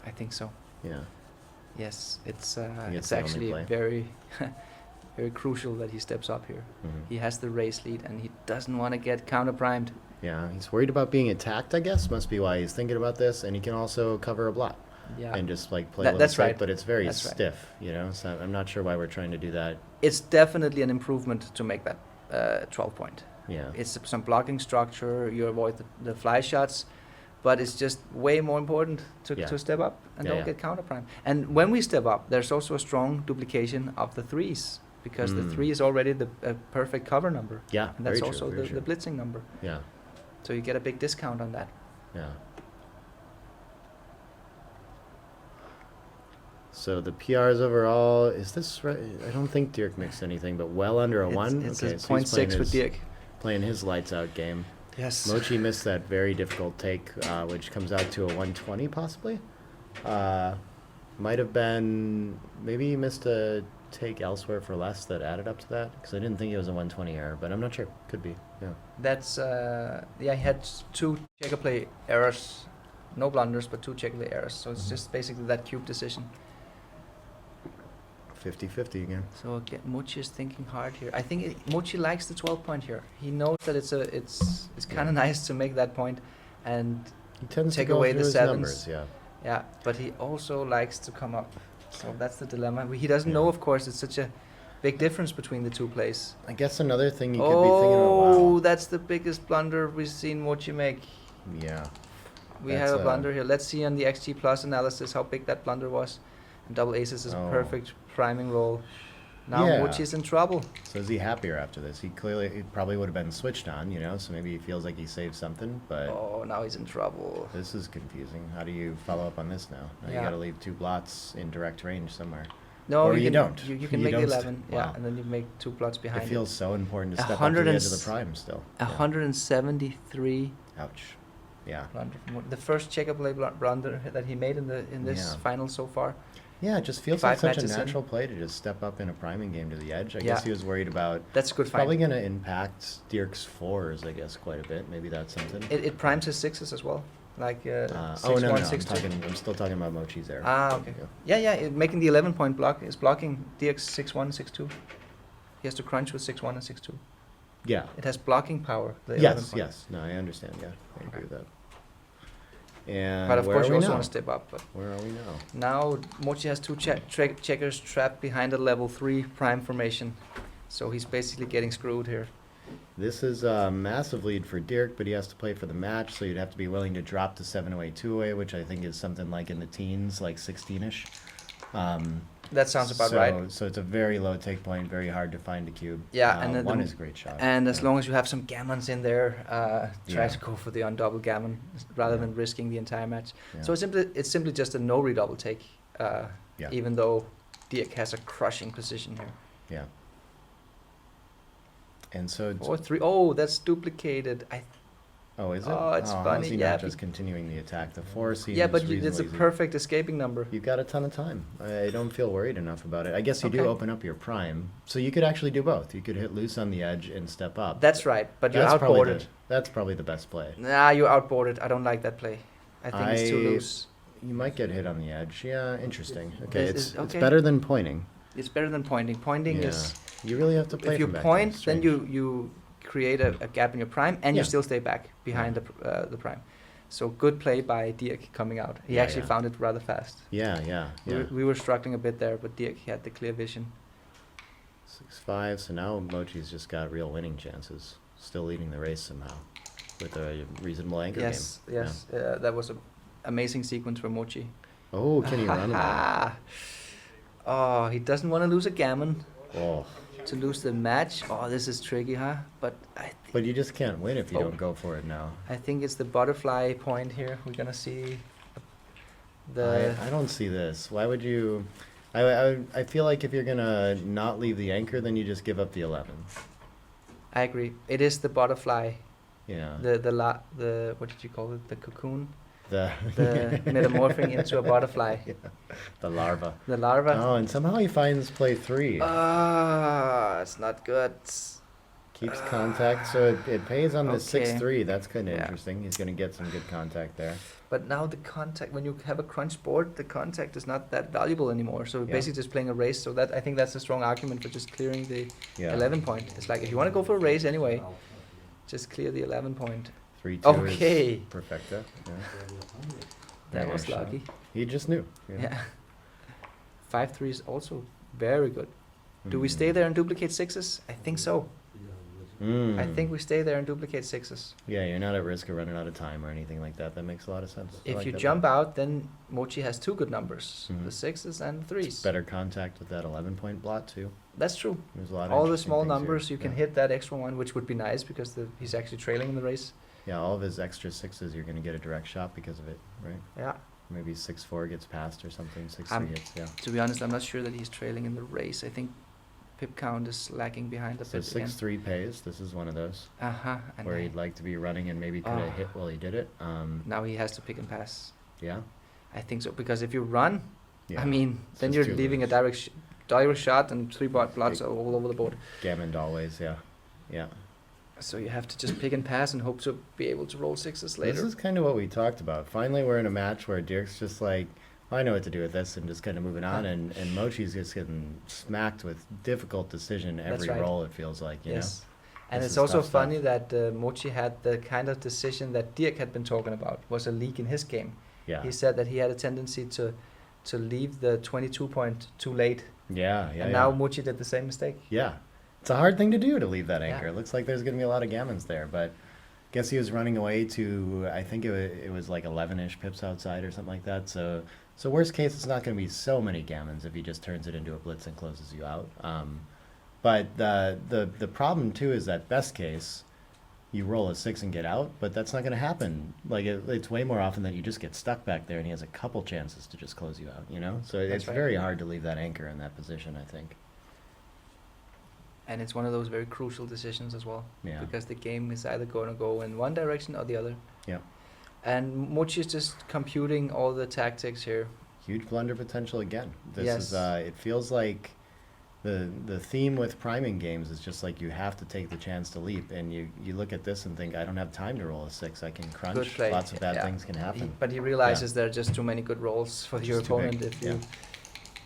Speaker 2: I think so.
Speaker 3: Yeah.
Speaker 2: Yes, it's
Speaker 3: the only
Speaker 2: actually
Speaker 3: play.
Speaker 2: very, very crucial that he steps up here.
Speaker 3: Mhm.
Speaker 2: He has the race lead, and he doesn't want to get counter primed.
Speaker 3: Yeah, he's worried about being attacked, I guess. Must be why he's thinking about this, and he can also cover a block
Speaker 2: Yeah,
Speaker 3: and just like play
Speaker 2: That-
Speaker 3: a little
Speaker 2: that's
Speaker 3: safe,
Speaker 2: right.
Speaker 3: but it's very
Speaker 2: That's right.
Speaker 3: stiff, you know. So I'm not sure why we're trying to do that.
Speaker 2: it's definitely an improvement to make that 12 point.
Speaker 3: Yeah.
Speaker 2: It's some blocking structure. You avoid the fly shots, but it's just way more important to,
Speaker 3: Yeah.
Speaker 2: to step up and
Speaker 3: Yeah,
Speaker 2: don't
Speaker 3: yeah.
Speaker 2: get counter prime. And when we step up, there's also a strong duplication of the 3s, because the 3 is already the perfect cover number,
Speaker 3: Yeah.
Speaker 2: and that's
Speaker 3: very
Speaker 2: also
Speaker 3: true, very
Speaker 2: the
Speaker 3: true.
Speaker 2: blitzing number.
Speaker 3: Yeah.
Speaker 2: So you get a big discount on that.
Speaker 3: Yeah. So the PRs overall, is this right? I don't think Dirk mixed anything, but well under a 1.
Speaker 2: It's
Speaker 3: okay,
Speaker 2: a
Speaker 3: so he's
Speaker 2: 0.6 with Dirk.
Speaker 3: playing his lights out game.
Speaker 2: Yes.
Speaker 3: Mochy missed that very difficult take, which comes out to a 120 possibly. Might have been, maybe he missed a take elsewhere for less that added up to that, because I didn't think it was a 120 error, but I'm not sure. Could be, yeah.
Speaker 2: That's yeah. He had 2 checker play errors, no blunders, but 2 checker play errors. So it's
Speaker 3: Mhm.
Speaker 2: just basically that cube decision.
Speaker 3: 50-50 again.
Speaker 2: So again, Mochy is thinking hard here. I think Mochy likes the 12 point here. He knows that it's kind of nice to make that point, and
Speaker 3: He tends
Speaker 2: Take
Speaker 3: to go
Speaker 2: away
Speaker 3: through
Speaker 2: the
Speaker 3: his
Speaker 2: sevens.
Speaker 3: numbers, yeah.
Speaker 2: but he also likes to come up. So that's the dilemma. He doesn't
Speaker 3: Yeah.
Speaker 2: know, of course, it's such a Big difference between the two plays.
Speaker 3: I guess another thing you could be thinking about.
Speaker 2: Oh, that's the biggest blunder we've seen Mochy make.
Speaker 3: Yeah.
Speaker 2: We
Speaker 3: That's
Speaker 2: have a blunder here. Let's see on the XG Plus analysis how big that blunder was. And double aces is a perfect priming roll. Now Mochy's in trouble.
Speaker 3: So is he happier after this? He probably would have been switched on, so maybe he feels like he saved something, but...
Speaker 2: Oh, now he's in trouble.
Speaker 3: This is confusing. How do you follow up on this now? Now you gotta leave 2 blots in direct range somewhere.
Speaker 2: No,
Speaker 3: or you don't.
Speaker 2: You can make the 11, and then you make 2 blots behind
Speaker 3: it. Feels so important to step up to the edge of the prime still.
Speaker 2: 173.
Speaker 3: Ouch. Yeah.
Speaker 2: The first checker play blunder that he made in this final so far.
Speaker 3: Yeah, it just feels like such a natural play to just step up in a priming game to the edge. I guess he was worried about...
Speaker 2: That's a good find.
Speaker 3: Probably going to impact Dirk's 4s, I guess, quite a bit. Maybe that's something.
Speaker 2: It primes his 6s as well. Like 6
Speaker 3: oh, no,
Speaker 2: 1, 6
Speaker 3: I'm still talking about Mochy's there.
Speaker 2: Okay. Yeah, making the 11-point block is blocking Dirk's 6-1, 6-2. He has to crunch with 6-1 and 6-2.
Speaker 3: Yeah.
Speaker 2: It has blocking power. The
Speaker 3: yes. No, I understand. Yeah, I agree with that. And
Speaker 2: but of course you also want to step up. But
Speaker 3: where are we now?
Speaker 2: Now Mochy has 2 checkers trapped behind a level 3 prime formation. So he's basically getting screwed here.
Speaker 3: This is a massive lead for Dirk, but he has to play for the match, so you'd have to be willing to drop to 7-away, 2-away, which I think is something like in the teens, like 16-ish.
Speaker 2: That sounds about right.
Speaker 3: So it's a very low take point, very hard to find a cube.
Speaker 2: Yeah, and
Speaker 3: 1 is a great shot.
Speaker 2: And as long as you have some gammons in there, try to go for the undouble gammon rather than risking the entire match. Yeah. So it's simply just a no redouble take, even though Dirk has a crushing position here.
Speaker 3: Yeah. And so...
Speaker 2: 4-3. Oh, that's duplicated.
Speaker 3: Oh, is it?
Speaker 2: Oh, it's funny.
Speaker 3: How's he not just continuing the attack? The 4 seems
Speaker 2: but it's a perfect escaping number.
Speaker 3: You've got a ton of time. I don't feel worried enough about it. I guess you do open up your prime, so you could actually do both. You could hit loose on the edge and step up.
Speaker 2: That's right, but you're outboarded.
Speaker 3: That's probably the best play.
Speaker 2: Nah, you're outboarded. I don't like that play. I think it's too loose.
Speaker 3: You might get hit on the edge. Yeah, interesting. Okay, it's better than pointing. It's
Speaker 2: better than pointing. Pointing is...
Speaker 3: You really have to play.
Speaker 2: If you point, then you create a gap in your prime, and you still stay back behind the prime. So good play by Dirk coming out. He actually found it rather fast.
Speaker 3: Yeah.
Speaker 2: We were struggling a bit there, but Dirk had the clear vision.
Speaker 3: 6-5. So now Mochy's just got real winning chances. Still leading the race somehow with a reasonable anchor game.
Speaker 2: Yes. That was an amazing sequence for Mochy.
Speaker 3: Oh, can he run that?
Speaker 2: Oh, he doesn't want to lose a gammon.
Speaker 3: Oh.
Speaker 2: To lose the match. Oh, this is tricky, huh? But
Speaker 3: but you just can't win if you don't go for it now.
Speaker 2: I think it's the butterfly point here. We're gonna see
Speaker 3: I don't see this. Why would you? I feel like if you're gonna not leave the anchor, then you just give up the 11.
Speaker 2: I agree. It is the butterfly.
Speaker 3: Yeah.
Speaker 2: The what did you call it? The cocoon.
Speaker 3: The
Speaker 2: metamorphing into a butterfly.
Speaker 3: Yeah. The larva.
Speaker 2: The larva.
Speaker 3: Oh, and somehow he finds play 3.
Speaker 2: It's not good.
Speaker 3: Keeps contact, so it pays on the 6-3. That's kind of interesting. He's going to get some good contact there.
Speaker 2: But now the contact, when you have a crunch board, the contact is not that valuable anymore. So basically just playing a race. So I think that's a strong argument for just clearing the 11 point. It's like if you want to go for a race anyway, just clear the 11 point.
Speaker 3: 3-2 is perfecta. Yeah.
Speaker 2: That was lucky.
Speaker 3: He just knew.
Speaker 2: 5-3 is also very good. Do we stay there and duplicate 6s? I think so. I think we stay there and duplicate 6s.
Speaker 3: Yeah, you're not at risk of running out of time or anything like that. That makes a lot of sense.
Speaker 2: If you jump out, then Mochy has 2 good numbers, the 6s and the 3s.
Speaker 3: It's better contact with that 11-point blot too.
Speaker 2: That's true.
Speaker 3: There's a lot of
Speaker 2: all the small numbers, you can hit that extra one, which would be nice because he's actually trailing in the race.
Speaker 3: Yeah, all of his extra 6s, you're going to get a direct shot because of it, right?
Speaker 2: Yeah.
Speaker 3: Maybe 6-4 gets passed or something, 6-3 hits,
Speaker 2: To be honest, I'm not sure that he's trailing in the race. I think pip count is lagging behind a bit.
Speaker 3: So 6-3 pays. This is one of those.
Speaker 2: And
Speaker 3: where he'd like to be running and maybe could have hit while he did it.
Speaker 2: Now he has to pick and pass.
Speaker 3: Yeah?
Speaker 2: I think so, because if you run, I mean, then you're leaving a direct shot and 3 blots all over the board.
Speaker 3: Gammon always, yeah.
Speaker 2: So you have to just pick and pass and hope to be able to roll 6s later.
Speaker 3: This is kind of what we talked about. Finally, we're in a match where Dirk's just like, I know what to do with this, and just kind of moving on, and Mochy's just getting smacked with difficult decision every roll, it feels like, you know?
Speaker 2: And it's also funny that Mochy had the kind of decision that Dirk had been talking about, was a leak in his game.
Speaker 3: Yeah.
Speaker 2: He said that he had a tendency to to leave the 22 point too late.
Speaker 3: Yeah.
Speaker 2: And now Mochy did the same mistake.
Speaker 3: Yeah. It's a hard thing to do, to leave that anchor.
Speaker 2: Yeah.
Speaker 3: It looks like there's going to be a lot of gammons there, but guess he was running away to, I think it was like 11-ish pips outside or something like that. So worst case, it's not going to be so many gammons if he just turns it into a blitz and closes you out. But the problem too is that best case, you roll a 6 and get out, but that's not going to happen. Like it's way more often that you just get stuck back there and he has a couple chances to just close you out, you know? So it's
Speaker 2: right.
Speaker 3: very hard to leave that anchor in that position, I think.
Speaker 2: And it's one of those very crucial decisions as well.
Speaker 3: Yeah.
Speaker 2: Because the game is either going to go in one direction or the other.
Speaker 3: Yeah.
Speaker 2: And Mochy is just computing all the tactics here.
Speaker 3: Huge blunder potential again. This
Speaker 2: Yes.
Speaker 3: is it feels like the theme with priming games is just like you have to take the chance to leap, and you look at this and think, I don't have time to roll a 6. I can
Speaker 2: Good
Speaker 3: crunch.
Speaker 2: play.
Speaker 3: Lots of bad
Speaker 2: Yeah.
Speaker 3: things can happen.
Speaker 2: But he realizes there are just too many good rolls for your
Speaker 3: Just too big.
Speaker 2: opponent. If you,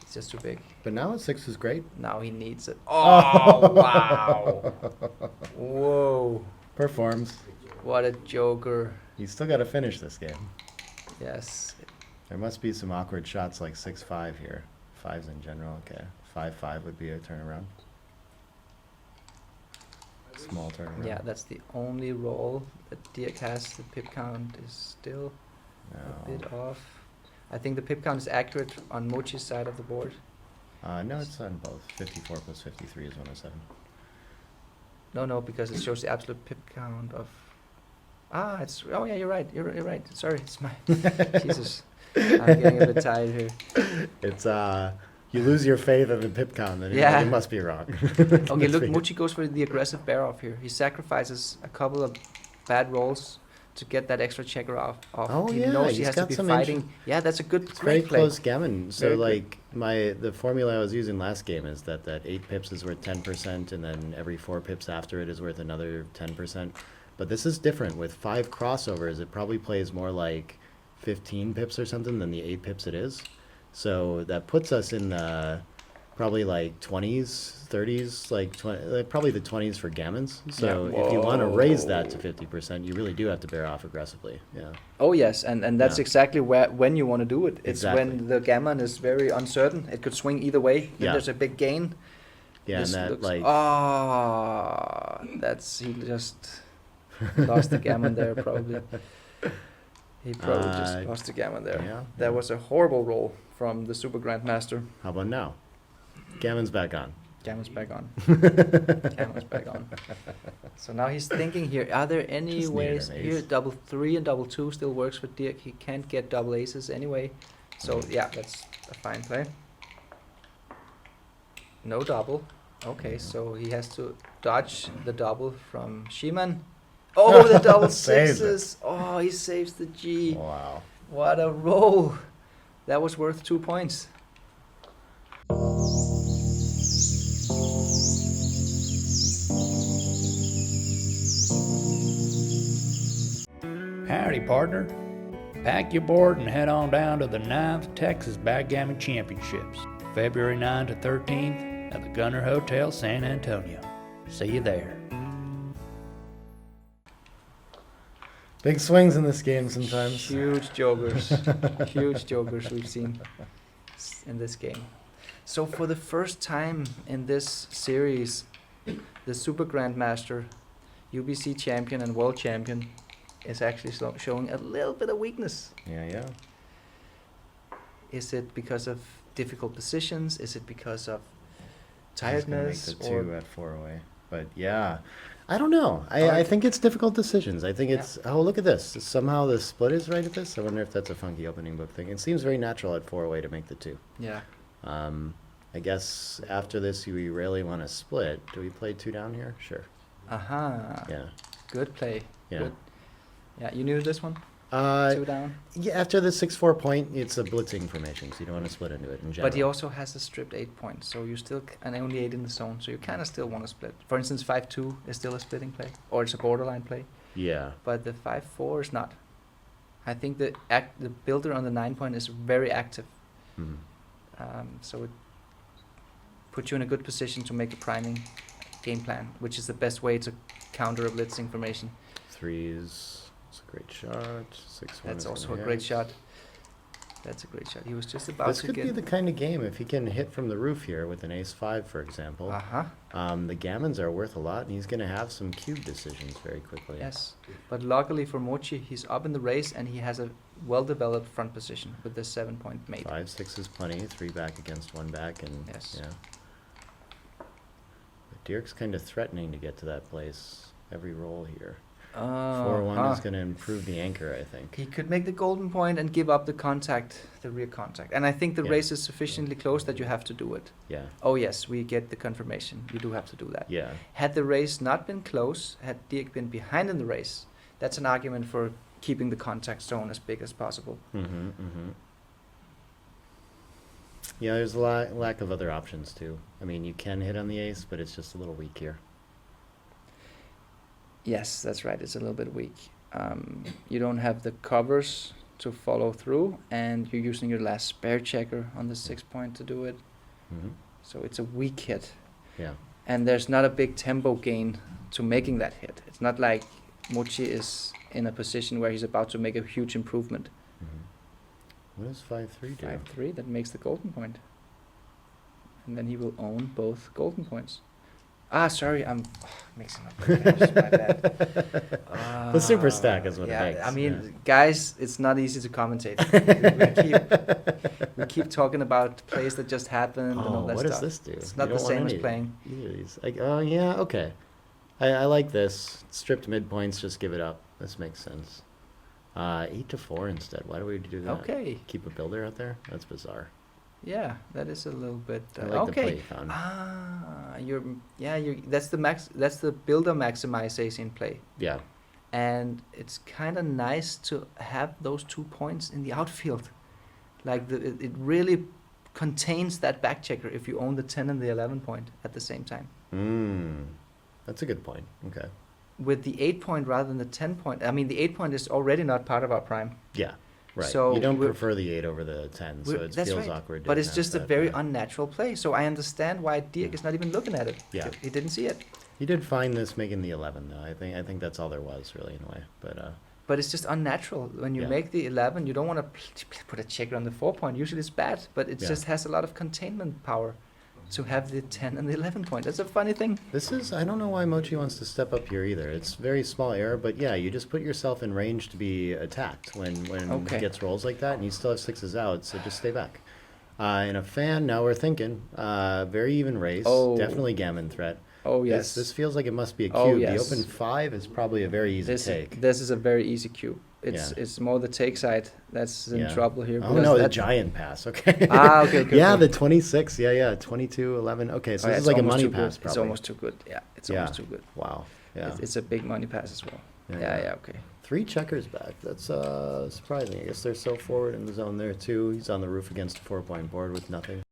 Speaker 2: it's just too big.
Speaker 3: But now a 6 is great.
Speaker 2: Now he needs it. Oh, wow. Whoa.
Speaker 3: Performs.
Speaker 2: What a joker.
Speaker 3: You still got to finish this game.
Speaker 2: Yes.
Speaker 3: There must be some awkward shots like 6-5 here. 5s in general. Okay. 5-5 would be a turnaround. Small turnaround.
Speaker 2: Yeah, that's the only roll that Dirk has. The pip count is still a bit off. I think the pip count is accurate on Mochy's side of the board.
Speaker 3: No, it's on both. 54 plus 53 is 107.
Speaker 2: No, because it shows the absolute pip count of... it's... Oh, yeah, you're right. You're right. Sorry, it's my... Jesus. I'm getting a bit tired here.
Speaker 3: It's, you lose your faith in the pip count, then
Speaker 2: Yeah.
Speaker 3: it must be wrong.
Speaker 2: Okay, look, Mochy goes for the aggressive bear off here. He sacrifices a couple of bad rolls to get that extra checker off.
Speaker 3: Oh,
Speaker 2: he
Speaker 3: yeah,
Speaker 2: knows he
Speaker 3: he's
Speaker 2: has to
Speaker 3: got
Speaker 2: be
Speaker 3: some
Speaker 2: fighting. Yeah, that's a good
Speaker 3: It's very
Speaker 2: great play.
Speaker 3: close gammon. So
Speaker 2: Very
Speaker 3: like the formula I was using last game is that 8 pips is worth 10%, and then every 4 pips after it is worth another 10%. But this is different. With 5 crossovers, it probably plays more like 15 pips or something than the 8 pips it is. So that puts us in the probably like 20s, 30s, like probably the 20s for gammons. So
Speaker 2: Yeah.
Speaker 3: if you want to raise that to
Speaker 2: Whoa.
Speaker 3: 50%, you really do have to bear off aggressively. Yeah.
Speaker 2: Oh yes, and that's
Speaker 3: Yeah.
Speaker 2: exactly when you want to do it. It's
Speaker 3: Exactly.
Speaker 2: when the gammon is very uncertain. It could swing either way. Then
Speaker 3: Yeah.
Speaker 2: there's a big gain.
Speaker 3: Yeah,
Speaker 2: This
Speaker 3: and that
Speaker 2: looks-
Speaker 3: like
Speaker 2: he just lost the gammon there probably. He probably just lost the gammon there.
Speaker 3: yeah.
Speaker 2: That was a horrible roll from the Super-Grandmaster.
Speaker 3: How about now? Gammon's back on.
Speaker 2: Gammon's back on. Gammon's back on. So now he's thinking here, are there any
Speaker 3: Just needed
Speaker 2: ways
Speaker 3: an
Speaker 2: here?
Speaker 3: ace.
Speaker 2: Double 3 and double 2 still works for Dirk. He can't get double aces anyway. So yeah, that's a fine play. No double. Okay, so he has to dodge the double from Schiemann. Oh, the double
Speaker 3: Saves it.
Speaker 2: sixes. Oh, he saves the G.
Speaker 3: Wow.
Speaker 2: What a roll. That was worth 2 points.
Speaker 1: Howdy, partner. Pack your board and head on down to the 9th Texas Backgammon Championships, February 9 to 13th at the Gunner Hotel, San Antonio. See you there.
Speaker 3: Big swings in this game sometimes.
Speaker 2: Huge jokers. Huge jokers we've seen in this game. So for the first time in this series, the Super-Grandmaster, UBC champion and world champion, is actually showing a little bit of weakness.
Speaker 3: Yeah.
Speaker 2: Is it because of difficult positions? Is it because of
Speaker 3: He's gonna make
Speaker 2: tiredness?
Speaker 3: the 2
Speaker 2: Or
Speaker 3: at 4 away. But yeah, I don't know. I think it's difficult decisions. I think it's, oh, look at this. Somehow the split is right at this. I wonder if that's a funky opening book thing. It seems very natural at 4 away to make the 2.
Speaker 2: yeah,
Speaker 3: I guess after this, we really want to split. Do we play 2 down here? Sure. Yeah.
Speaker 2: good play.
Speaker 3: Yeah.
Speaker 2: Good. Yeah, you knew this one? 2 down?
Speaker 3: Yeah, after the 6-4 point, it's a blitzing formation, so you don't want to split into it in general.
Speaker 2: But he also has a stripped 8 points, so you still and only 8 in the zone, so you kind of still want to split. For instance, 5-2 is still a splitting play, or it's a borderline play,
Speaker 3: Yeah.
Speaker 2: but the 5-4 is not. I think the builder on the 9 point is very active,
Speaker 3: Mhm.
Speaker 2: so it puts you in a good position to make a priming game plan, which is the best way to counter a blitzing formation.
Speaker 3: 3s. It's a great shot. 6-1.
Speaker 2: That's
Speaker 3: is
Speaker 2: also a
Speaker 3: gonna
Speaker 2: great
Speaker 3: hit.
Speaker 2: shot. That's a great shot. He was just about
Speaker 3: This
Speaker 2: to
Speaker 3: could
Speaker 2: get...
Speaker 3: be the kind of game, if he can hit from the roof here with an ace-5, for example. The gammons are worth a lot, and he's going to have some cube decisions very quickly.
Speaker 2: Yes, but luckily for Mochy, he's up in the race, and he has a well-developed front position with this 7-point mate.
Speaker 3: 5-6 is plenty, 3 back against 1 back, and
Speaker 2: Yes.
Speaker 3: yeah. But Dirk's kind of threatening to get to that place every roll here. 4-1 is going to improve the anchor, I think.
Speaker 2: He could make the golden point and give up the contact, the rear contact. And I think the
Speaker 3: Yeah.
Speaker 2: race is sufficiently close that you have to do it.
Speaker 3: Yeah,
Speaker 2: Oh yes, we get the confirmation. You do have to do that.
Speaker 3: yeah,
Speaker 2: Had the race not been close, had Dirk been behind in the race, that's an argument for keeping the contact zone as big as possible.
Speaker 3: Yeah, there's a lack of other options, too. I mean, you can hit on the ace, but it's just a little weak here.
Speaker 2: Yes, that's right. It's a little bit weak. You don't have the covers to follow through, and you're using your last spare checker on the 6-point to do it. So it's a weak hit.
Speaker 3: Yeah.
Speaker 2: And there's not a big tempo gain to making that hit. It's not like Mochy is in a position where he's about to make a huge improvement.
Speaker 3: What does 5-3 do?
Speaker 2: 5-3, that makes the golden point. And then he will own both golden points. Sorry, I'm mixing up the cash, my bad.
Speaker 3: The super stack is what
Speaker 2: yeah,
Speaker 3: it makes.
Speaker 2: I mean,
Speaker 3: yeah.
Speaker 2: guys, it's not easy to commentate. we keep talking about plays that just happened and all that
Speaker 3: what
Speaker 2: stuff.
Speaker 3: does this do?
Speaker 2: It's not the same as playing.
Speaker 3: Either of these. Like, oh, yeah, okay. I like this. Stripped midpoints, just give it up. This makes sense. 8-4 instead. Why do we do that?
Speaker 2: Okay.
Speaker 3: Keep a builder out there? That's bizarre.
Speaker 2: Yeah, that is a little bit
Speaker 3: I like the play
Speaker 2: okay.
Speaker 3: you found.
Speaker 2: That's the builder maximization play.
Speaker 3: Yeah.
Speaker 2: And it's kind of nice to have those 2 points in the outfield. Like it really contains that back checker if you own the 10 and the 11 point at the same time.
Speaker 3: That's a good point. Okay.
Speaker 2: With the 8 point rather than the 10 point, I mean the 8 point is already not part of our prime.
Speaker 3: Yeah. Right.
Speaker 2: So
Speaker 3: you don't prefer the 8 over the 10, so it
Speaker 2: that's
Speaker 3: feels
Speaker 2: right.
Speaker 3: awkward. to
Speaker 2: But it's
Speaker 3: have
Speaker 2: just a
Speaker 3: that,
Speaker 2: very
Speaker 3: yeah.
Speaker 2: unnatural play. So I understand why Dirk is not even looking at it.
Speaker 3: Yeah.
Speaker 2: He didn't see it.
Speaker 3: You did find this making the 11, though. I think that's all there was, really, in a way.
Speaker 2: But it's just unnatural. When you
Speaker 3: Yeah.
Speaker 2: make the 11, you don't want to put a checker on the 4 point. Usually it's bad, but it
Speaker 3: Yeah.
Speaker 2: just has a lot of containment power to have the 10 and the 11 point. That's a funny thing.
Speaker 3: I don't know why Mochy wants to step up here either. It's very small error, but yeah, you just put yourself in range to be attacked when
Speaker 2: Okay.
Speaker 3: he gets rolls like that, and you still have 6s out, so just stay back. In a fan, now we're thinking, very even race,
Speaker 2: Oh.
Speaker 3: definitely gammon threat.
Speaker 2: Oh, yes.
Speaker 3: This feels like it must be a cube.
Speaker 2: Oh, yes.
Speaker 3: The open 5 is probably a very easy take.
Speaker 2: This is a very easy cube.
Speaker 3: Yeah.
Speaker 2: It's more the take side that's in
Speaker 3: Yeah.
Speaker 2: trouble here.
Speaker 3: Oh
Speaker 2: because
Speaker 3: no, the
Speaker 2: that-
Speaker 3: giant pass. Okay.
Speaker 2: Okay.
Speaker 3: Yeah,
Speaker 2: okay.
Speaker 3: the 26. Yeah. 22, 11. Okay, so
Speaker 2: Oh, yeah,
Speaker 3: this is
Speaker 2: it's
Speaker 3: like a
Speaker 2: almost
Speaker 3: money
Speaker 2: too
Speaker 3: pass.
Speaker 2: good.
Speaker 3: Probably.
Speaker 2: It's almost too good. Yeah, it's
Speaker 3: Yeah.
Speaker 2: almost too good.
Speaker 3: Wow. Yeah.
Speaker 2: It's a big money pass as well. Yeah, okay.
Speaker 3: 3 checkers back. That's surprising. I guess they're so forward in the zone there too. He's on the roof against a 4-point board with nothing.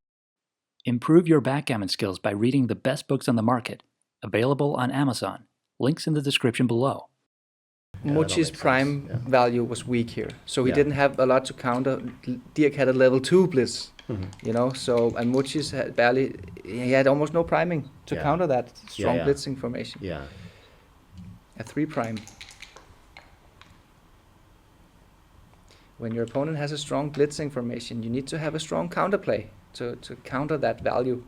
Speaker 1: Improve your backgammon skills by reading the best books on the market. Available on Amazon. Links in the description below.
Speaker 3: Yeah, that all
Speaker 2: Mochy's
Speaker 3: makes sense.
Speaker 2: prime
Speaker 3: Yeah.
Speaker 2: value was weak here, so he
Speaker 3: Yeah.
Speaker 2: didn't have a lot to counter. Dirk had a level 2 Blitz,
Speaker 3: Mhm.
Speaker 2: so and Mochy's had barely, he had almost no priming to
Speaker 3: Yeah.
Speaker 2: counter that strong
Speaker 3: yeah.
Speaker 2: blitzing formation.
Speaker 3: Yeah.
Speaker 2: A 3 prime. When your opponent has a strong blitzing formation, you need to have a strong counterplay to counter that value.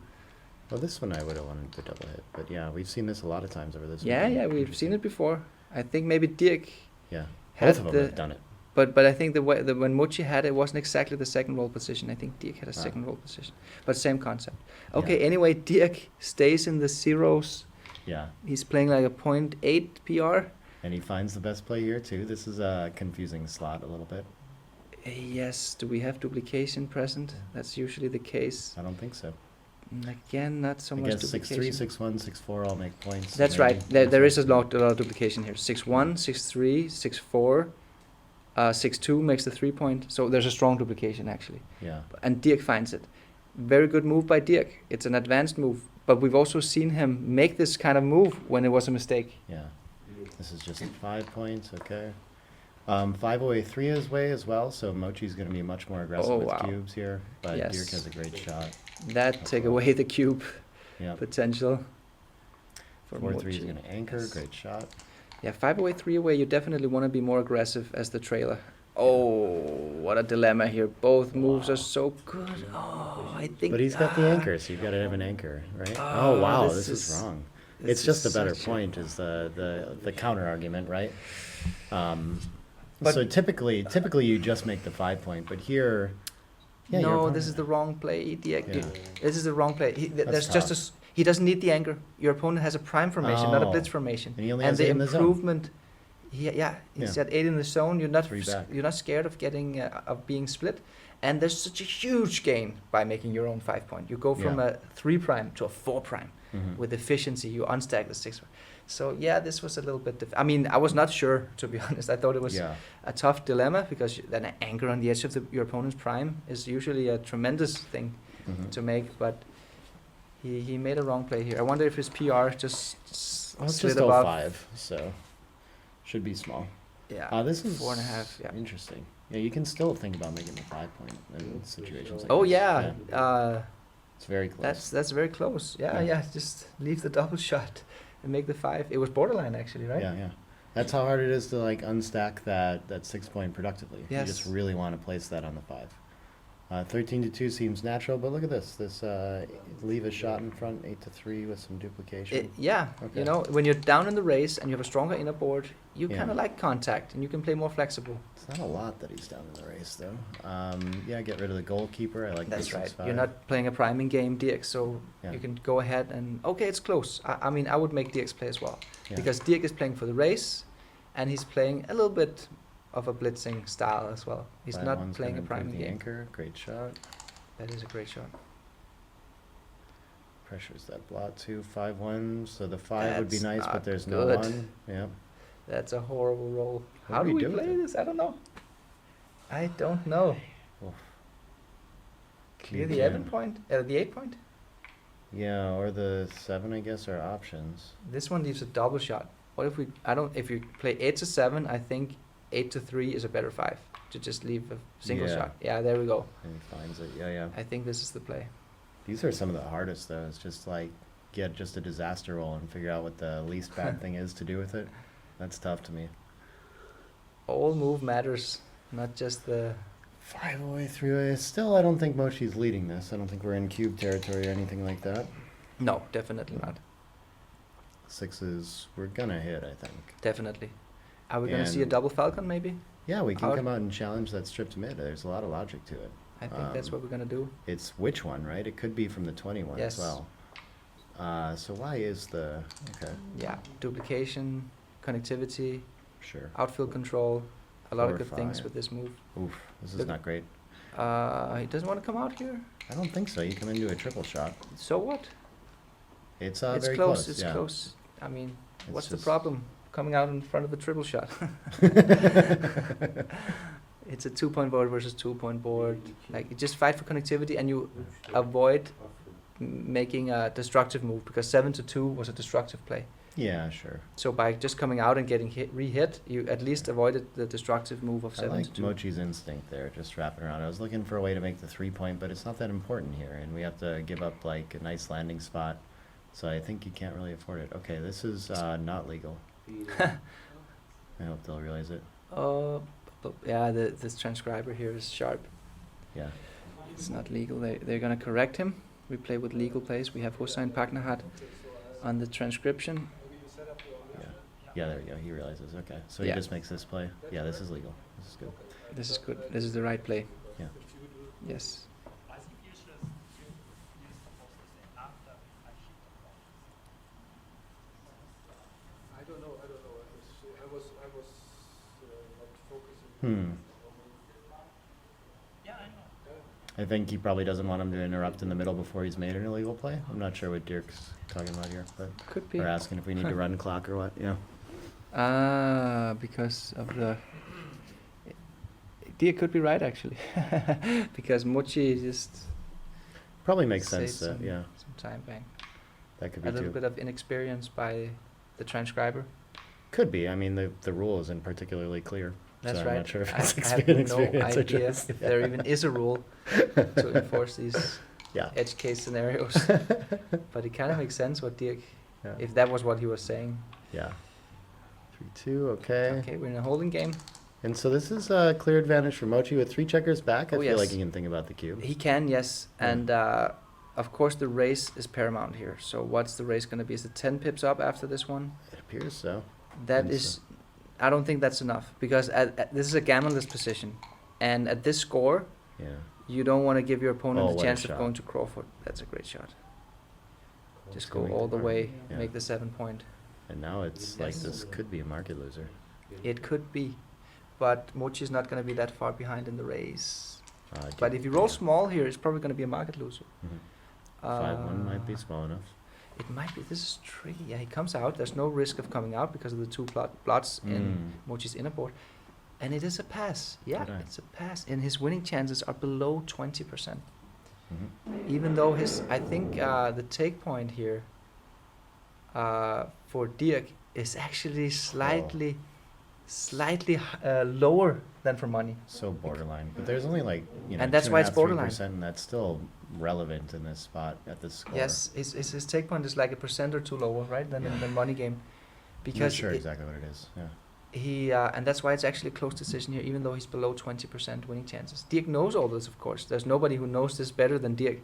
Speaker 3: Well, this one I would have wanted to double hit, but yeah, we've seen this a lot of times over this.
Speaker 2: Yeah,
Speaker 3: weekend.
Speaker 2: we've seen it before. I think maybe Dirk
Speaker 3: Yeah,
Speaker 2: had
Speaker 3: both of them
Speaker 2: the-
Speaker 3: have done it.
Speaker 2: But I think when Mochy had it wasn't exactly the second roll position. I think Dirk had a
Speaker 3: Ah.
Speaker 2: second roll position, but same concept. Okay,
Speaker 3: Yeah.
Speaker 2: anyway, Dirk stays in the zeros.
Speaker 3: Yeah,
Speaker 2: He's playing like a 0.8 PR.
Speaker 3: and he finds the best play here too. This is a confusing slot a little bit.
Speaker 2: Yes, do we have duplication present? That's usually the case.
Speaker 3: I don't think so.
Speaker 2: Again, not so
Speaker 3: I
Speaker 2: much
Speaker 3: guess 6-3,
Speaker 2: duplication.
Speaker 3: 6-1, 6-4 all make points.
Speaker 2: That's
Speaker 3: maybe.
Speaker 2: right. There is a lot of duplication here. 6-1, 6-3, 6-4, 6-2 makes the 3 point. So there's a strong duplication actually.
Speaker 3: Yeah.
Speaker 2: And Dirk finds it. Very good move by Dirk. It's an advanced move, but we've also seen him make this kind of move when it was a mistake.
Speaker 3: Yeah. This is just 5 points, okay. 5-away-3 is way as well, so Mochy's going to be much more aggressive
Speaker 2: Oh,
Speaker 3: with
Speaker 2: wow.
Speaker 3: cubes here, but
Speaker 2: Yes.
Speaker 3: Dirk has a great shot.
Speaker 2: That take away the cube
Speaker 3: Yeah.
Speaker 2: potential. For
Speaker 3: 4-3 is
Speaker 2: Mochy.
Speaker 3: going to anchor,
Speaker 2: Yes.
Speaker 3: great shot.
Speaker 2: Yeah, 5 away, 3 away. You definitely want to be more aggressive as the trailer. Oh, what a dilemma here. Both moves are so good. Oh, I think...
Speaker 3: But he's got the anchor, so you've got to have an anchor, right? Oh, wow, this is wrong. It's just a better point is the counter argument, right? So typically you just make the 5 point, but here... Yeah,
Speaker 2: no, this is the wrong play.
Speaker 3: Yeah.
Speaker 2: This is the wrong play. There's
Speaker 3: tough.
Speaker 2: just he doesn't need the anchor. Your opponent has a prime formation, not a blitz formation.
Speaker 3: And he only
Speaker 2: and
Speaker 3: has
Speaker 2: the
Speaker 3: 8 in the zone.
Speaker 2: improvement, he's at 8 in the zone. You're not
Speaker 3: 3 back.
Speaker 2: you're not scared of getting of being split. And there's such a huge gain by making your own 5 point. You go from a 3 prime to a 4 prime with efficiency. You unstack the 6 prime. So yeah, this was a little bit. I mean, I was not sure, to be honest. I thought it was a tough dilemma because then an anchor on the edge of your opponent's prime is usually a tremendous thing to make. But he made a wrong play here. I wonder if his PR just
Speaker 3: Well, it's
Speaker 2: slid
Speaker 3: just
Speaker 2: above.
Speaker 3: 05, so should be small.
Speaker 2: Yeah.
Speaker 3: This is
Speaker 2: 4.5. Yeah.
Speaker 3: interesting. Yeah, you can still think about making the 5 point in situations like
Speaker 2: Oh
Speaker 3: this.
Speaker 2: yeah.
Speaker 3: It's very close.
Speaker 2: That's very close. Yeah. Just leave the double shot and make the 5. It was borderline actually, right?
Speaker 3: Yeah. That's how hard it is to like unstack that 6 point productively.
Speaker 2: Yes.
Speaker 3: You just really want to place that on the 5. 13-2 seems natural, but look at this. This leave a shot in front, 8-3 with some duplication.
Speaker 2: You know, when you're down in the race and you have a stronger inner board, you
Speaker 3: Yeah.
Speaker 2: kind of like contact and you can play more flexible.
Speaker 3: It's not a lot that he's down in the race though. Get rid of the goalkeeper. I like
Speaker 2: That's right.
Speaker 3: 6-5.
Speaker 2: You're not playing a priming game, Dirk, so
Speaker 3: Yeah.
Speaker 2: you can go ahead and okay, it's close. I mean, I would make Dirk's play as well
Speaker 3: Yeah.
Speaker 2: because Dirk is playing for the race, and he's playing a little bit of a blitzing style as well. He's
Speaker 3: 5-1's
Speaker 2: not
Speaker 3: gonna
Speaker 2: playing a
Speaker 3: improve
Speaker 2: priming
Speaker 3: the
Speaker 2: game.
Speaker 3: anchor. Great shot.
Speaker 2: That is a great shot.
Speaker 3: Pressures that blot too. 5-1. So the 5 would be
Speaker 2: That's
Speaker 3: nice,
Speaker 2: not
Speaker 3: but there's
Speaker 2: good.
Speaker 3: no 1. Yeah.
Speaker 2: That's a horrible roll.
Speaker 3: What
Speaker 2: How
Speaker 3: do
Speaker 2: do
Speaker 3: we
Speaker 2: we
Speaker 3: do with
Speaker 2: play
Speaker 3: it?
Speaker 2: this? I don't know. I don't know.
Speaker 3: Oof.
Speaker 2: Clear
Speaker 3: You
Speaker 2: the
Speaker 3: can.
Speaker 2: 7 point? The 8 point?
Speaker 3: Yeah, or the 7, I guess, are options.
Speaker 2: This one leaves a double shot. What if we? If you play 8-7, I think 8-3 is a better 5 to just leave a single
Speaker 3: Yeah.
Speaker 2: shot. Yeah, there we go.
Speaker 3: And he finds it. Yeah.
Speaker 2: I think this is the play.
Speaker 3: These are some of the hardest though. It's just like get just a disaster roll and figure out what the least bad thing is to do with it. That's tough to me.
Speaker 2: All move matters, not just the.
Speaker 3: 5-away, 3-away. Still, I don't think Mochy's leading this. I don't think we're in cube territory or anything like that.
Speaker 2: No, definitely not.
Speaker 3: 6s, we're gonna hit, I think.
Speaker 2: Definitely. Are we gonna see a
Speaker 3: And-
Speaker 2: double falcon maybe?
Speaker 3: Yeah, we can
Speaker 2: Out.
Speaker 3: come out and challenge that stripped mid. There's a lot of logic to it.
Speaker 2: I think that's what we're gonna do.
Speaker 3: It's which one, right? It could be from the 21
Speaker 2: Yes.
Speaker 3: as well. So why is the... Okay,
Speaker 2: Yeah, duplication, connectivity,
Speaker 3: sure.
Speaker 2: outfield control, a lot of
Speaker 3: 4 or
Speaker 2: good things
Speaker 3: 5.
Speaker 2: with this move.
Speaker 3: Oof, this is
Speaker 2: Look-
Speaker 3: not great.
Speaker 2: He doesn't want to come out here.
Speaker 3: I don't think so. You come into a triple shot.
Speaker 2: So what?
Speaker 3: It's
Speaker 2: It's
Speaker 3: very
Speaker 2: close.
Speaker 3: close.
Speaker 2: It's
Speaker 3: yeah.
Speaker 2: close. I mean,
Speaker 3: It's
Speaker 2: what's the
Speaker 3: just-
Speaker 2: problem? Coming out in front of the triple shot. It's a 2-point board versus 2-point board. Like, you just fight for connectivity and you avoid making a destructive move because 7-2 was a destructive play.
Speaker 3: Yeah, sure.
Speaker 2: So by just coming out and getting re-hit, you at least avoided the destructive move of
Speaker 3: I
Speaker 2: 7-2.
Speaker 3: like Mochy's instinct there, just wrapping around. I was looking for a way to make the 3-point, but it's not that important here, and we have to give up like a nice landing spot. So I think you can't really afford it. Okay, this is not legal. I hope they'll realize it.
Speaker 2: Yeah, this transcriber here is sharp.
Speaker 3: Yeah.
Speaker 2: It's not legal. They're gonna correct him. We play with legal plays. We have Hossein Paknahat on the transcription.
Speaker 3: Yeah, there we go. He realizes. Okay, so
Speaker 2: Yeah.
Speaker 3: he just makes this play. Yeah, this is legal. This is good.
Speaker 2: This is good. This is the right play.
Speaker 3: Yeah.
Speaker 2: Yes.
Speaker 4: I don't know. I was not focusing.
Speaker 3: Hmm. I think he probably doesn't want him to interrupt in the middle before he's made an illegal play. I'm not sure what Dirk's talking about here, but
Speaker 2: Could be.
Speaker 3: we're asking if we need to run clock or what. Yeah.
Speaker 2: Because of the. Dirk could be right actually, because Mochy just
Speaker 3: Probably makes
Speaker 2: saved
Speaker 3: sense.
Speaker 2: some,
Speaker 3: Yeah,
Speaker 2: some time back.
Speaker 3: that could
Speaker 2: A
Speaker 3: be
Speaker 2: little
Speaker 3: too.
Speaker 2: bit of inexperience by the transcriber.
Speaker 3: Could be. I mean, the rule isn't particularly clear.
Speaker 2: That's
Speaker 3: so
Speaker 2: right.
Speaker 3: I'm not sure if
Speaker 2: I
Speaker 3: it's
Speaker 2: have no
Speaker 3: experience or
Speaker 2: idea
Speaker 3: just.
Speaker 2: if there even is a rule to enforce these
Speaker 3: Yeah.
Speaker 2: edge case scenarios. But it kind of makes sense what Dirk,
Speaker 3: Yeah.
Speaker 2: if that was what he was saying.
Speaker 3: Yeah. 3-2. Okay.
Speaker 2: Okay, we're in a holding game.
Speaker 3: And so this is a clear advantage for Mochy with 3 checkers back. I
Speaker 2: Oh,
Speaker 3: feel
Speaker 2: yes.
Speaker 3: like he can think about the cube.
Speaker 2: He can, yes.
Speaker 3: Yeah.
Speaker 2: And of course the race is paramount here. So what's the race going to be? Is it 10 pips up after this one?
Speaker 3: It appears so.
Speaker 2: That
Speaker 3: And
Speaker 2: is, I don't think that's enough because this is a gammonless position. And at this score,
Speaker 3: Yeah.
Speaker 2: you don't want to give your
Speaker 3: Oh,
Speaker 2: opponent
Speaker 3: what
Speaker 2: the
Speaker 3: a
Speaker 2: chance of
Speaker 3: shot.
Speaker 2: going to Crawford. That's a great shot. Just go
Speaker 3: Make
Speaker 2: all
Speaker 3: the
Speaker 2: the
Speaker 3: mark.
Speaker 2: way,
Speaker 3: Yeah.
Speaker 2: make the 7 point.
Speaker 3: And now it's like this could be a market loser.
Speaker 2: It could be, but Mochi's not going to be that far behind in the race.
Speaker 3: But
Speaker 2: But if you roll small here, it's probably going to be a market loser.
Speaker 3: 5-1 might be small enough.
Speaker 2: It might be. This is tricky. Yeah, he comes out. There's no risk of coming out because of the 2 blots in Mochi's inner board. And it is a pass. Yeah,
Speaker 3: Good eye.
Speaker 2: it's a pass. And his winning chances are below 20%.
Speaker 3: Mhm.
Speaker 2: Even though I think the take point here for Dirk is actually slightly lower than for money.
Speaker 3: So borderline. But there's only like,
Speaker 2: And that's why it's
Speaker 3: 2.5%,
Speaker 2: borderline.
Speaker 3: 3%, and that's still relevant in this spot at this score.
Speaker 2: Yes, his take point is like 1% or 2 lower, right, than in the money game.
Speaker 3: Not
Speaker 2: Because
Speaker 3: sure exactly what it is. Yeah.
Speaker 2: he and that's why it's actually a close decision here, even though he's below 20% winning chances. Dirk knows all this, of course. There's nobody who knows this better than Dirk.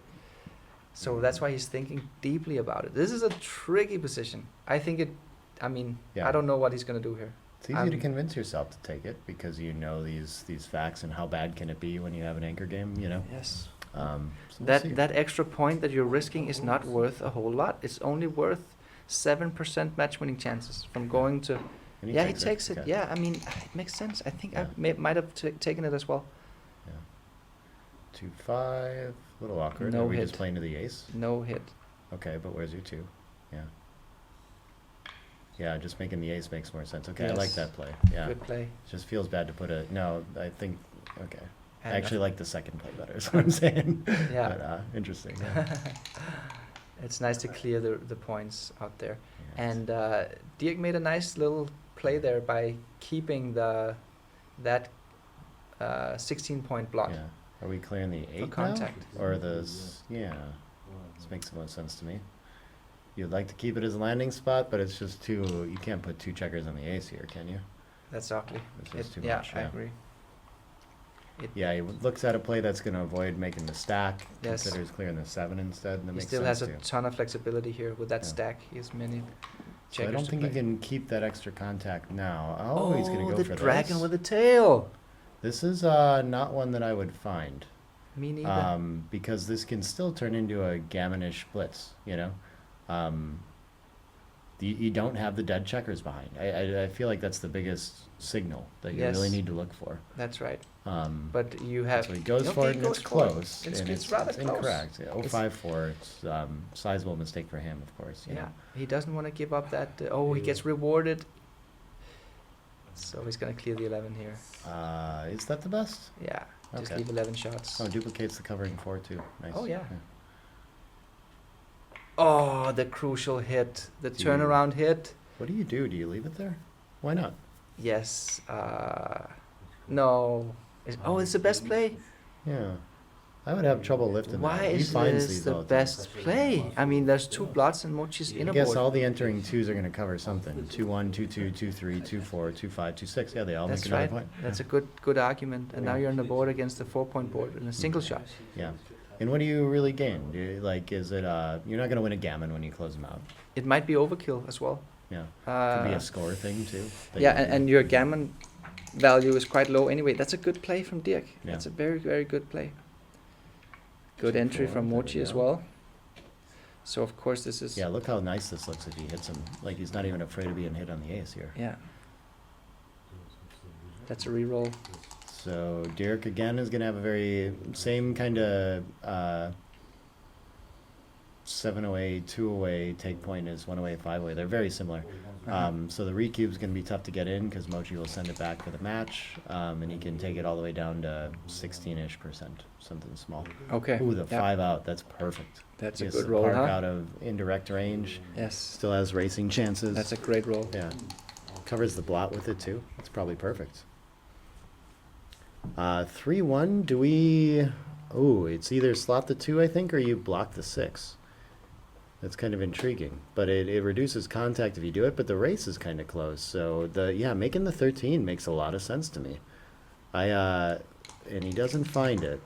Speaker 2: So that's why he's thinking deeply about it. This is a tricky position. I think
Speaker 3: Yeah.
Speaker 2: I don't know what he's going to do here.
Speaker 3: It's easy to
Speaker 2: Um,
Speaker 3: convince yourself to take it because you know these facts and how bad can it be when you have an anchor game,
Speaker 2: Yes.
Speaker 3: So we'll see.
Speaker 2: That extra point that you're risking is not worth a whole lot. It's only worth 7% match winning chances from going to.
Speaker 3: And
Speaker 2: Yeah, he takes it.
Speaker 3: okay.
Speaker 2: Yeah, I mean, it makes sense. I think
Speaker 3: Yeah.
Speaker 2: I might have taken it as well.
Speaker 3: 2-5, a little awkward.
Speaker 2: No
Speaker 3: Are we
Speaker 2: hit.
Speaker 3: just playing to the ace?
Speaker 2: No hit.
Speaker 3: Okay, but where's your 2? Yeah. Yeah, just making the ace makes more sense. Okay, I like
Speaker 2: Yes.
Speaker 3: that play. Yeah.
Speaker 2: Good play.
Speaker 3: Just feels bad to put a no. I think okay. I
Speaker 2: And
Speaker 3: actually like the second play better. Is what I'm saying.
Speaker 2: Yeah.
Speaker 3: But interesting. Yeah.
Speaker 2: It's nice to clear the points out there.
Speaker 3: Yeah.
Speaker 2: And Dirk made a nice little play there by keeping that 16-point block.
Speaker 3: Yeah. Are we clearing the 8
Speaker 2: contact.
Speaker 3: now? Or the yeah? This makes the most sense to me. You'd like to keep it as a landing spot, but it's just too. You can't put 2 checkers on the ace here, can you?
Speaker 2: That's ugly.
Speaker 3: It's just too
Speaker 2: Yeah,
Speaker 3: much.
Speaker 2: I agree.
Speaker 3: Yeah, he looks at a play that's going to avoid making the stack.
Speaker 2: Yes.
Speaker 3: Considers clearing the 7 instead, and that
Speaker 2: He
Speaker 3: makes
Speaker 2: still
Speaker 3: sense
Speaker 2: has a
Speaker 3: too.
Speaker 2: ton of flexibility here with that
Speaker 3: Yeah.
Speaker 2: stack. He has many
Speaker 3: So
Speaker 2: checkers
Speaker 3: I don't
Speaker 2: to
Speaker 3: think
Speaker 2: play.
Speaker 3: he can keep that extra contact now. Oh, he's going to go
Speaker 2: the
Speaker 3: for
Speaker 2: dragon
Speaker 3: this.
Speaker 2: with the tail.
Speaker 3: This is not one that I would find.
Speaker 2: Me neither.
Speaker 3: Because this can still turn into a gammonish blitz, you don't have the dead checkers behind. I feel like that's the biggest signal that you really
Speaker 2: Yes.
Speaker 3: need to look for.
Speaker 2: That's right.
Speaker 3: But
Speaker 2: But you have.
Speaker 3: so he goes
Speaker 2: Okay,
Speaker 3: for it,
Speaker 2: he
Speaker 3: and it's
Speaker 2: goes for it.
Speaker 3: close.
Speaker 2: It's-
Speaker 3: and
Speaker 2: it's rather close.
Speaker 3: incorrect. Yeah,
Speaker 2: It's-
Speaker 3: 0-5-4, it's sizable mistake for him, of course.
Speaker 2: Yeah, he doesn't want to give up that. He gets rewarded. So he's going to clear the 11 here.
Speaker 3: Is that the best?
Speaker 2: Yeah, just
Speaker 3: Okay.
Speaker 2: leave 11 shots.
Speaker 3: Oh, duplicates the covering 4 too. Nice.
Speaker 2: Oh, yeah. Oh, the crucial hit. The
Speaker 3: Do you-
Speaker 2: turnaround hit.
Speaker 3: What do? Do you leave it there? Why not?
Speaker 2: Yes. No. It's the best play.
Speaker 3: Yeah. I would have trouble lifting
Speaker 2: Why
Speaker 3: that. He
Speaker 2: is
Speaker 3: finds
Speaker 2: this
Speaker 3: these
Speaker 2: the
Speaker 3: all the time.
Speaker 2: best play? I mean, there's 2 blots and Mochi's
Speaker 3: I
Speaker 2: inner
Speaker 3: guess
Speaker 2: board.
Speaker 3: all the entering 2s are going to cover something. 2-1, 2-2, 2-3, 2-4, 2-5, 2-6. Yeah, they all
Speaker 2: That's
Speaker 3: make another
Speaker 2: right.
Speaker 3: point.
Speaker 2: That's a good argument. And now
Speaker 3: Yeah.
Speaker 2: you're on the board against the 4-point board in a single shot.
Speaker 3: Yeah. And what do you really gain? Do you, is it, you're not going to win a gammon when you close them out.
Speaker 2: It might be overkill as well.
Speaker 3: Yeah. Could be
Speaker 2: Uh,
Speaker 3: a score thing too. that
Speaker 2: yeah,
Speaker 3: you-
Speaker 2: and your gammon value is quite low anyway. That's a good play from Dirk.
Speaker 3: Yeah.
Speaker 2: That's a very, very good play. Good entry
Speaker 3: 2-4,
Speaker 2: from
Speaker 3: there we
Speaker 2: Mochy as
Speaker 3: go.
Speaker 2: well. So of course this is
Speaker 3: Yeah, look how nice this looks if he hits him. Like he's not even afraid of being hit on the ace here.
Speaker 2: yeah. That's a reroll.
Speaker 3: So Dirk again is going to have a very same kind of 7 away, 2 away take point as 1 away, 5 away. They're very similar. So the recube's going to be tough to get in because Mochy will send it back for the match, and he can take it all the way down to 16-ish%, something small.
Speaker 2: Okay.
Speaker 3: Ooh, the
Speaker 2: yeah.
Speaker 3: 5 out, that's perfect.
Speaker 2: That's a
Speaker 3: Gets
Speaker 2: good
Speaker 3: the
Speaker 2: roll,
Speaker 3: park
Speaker 2: huh?
Speaker 3: out of indirect range.
Speaker 2: Yes.
Speaker 3: Still has racing chances.
Speaker 2: That's a great roll.
Speaker 3: Yeah. Covers the blot with it too. It's probably perfect. 3-1. Do we? Oh, it's either slot the 2, I think, or you block the 6. That's kind of intriguing, but it reduces contact if you do it, but the race is kind of close. So making the 13 makes a lot of sense to me. And he doesn't find it.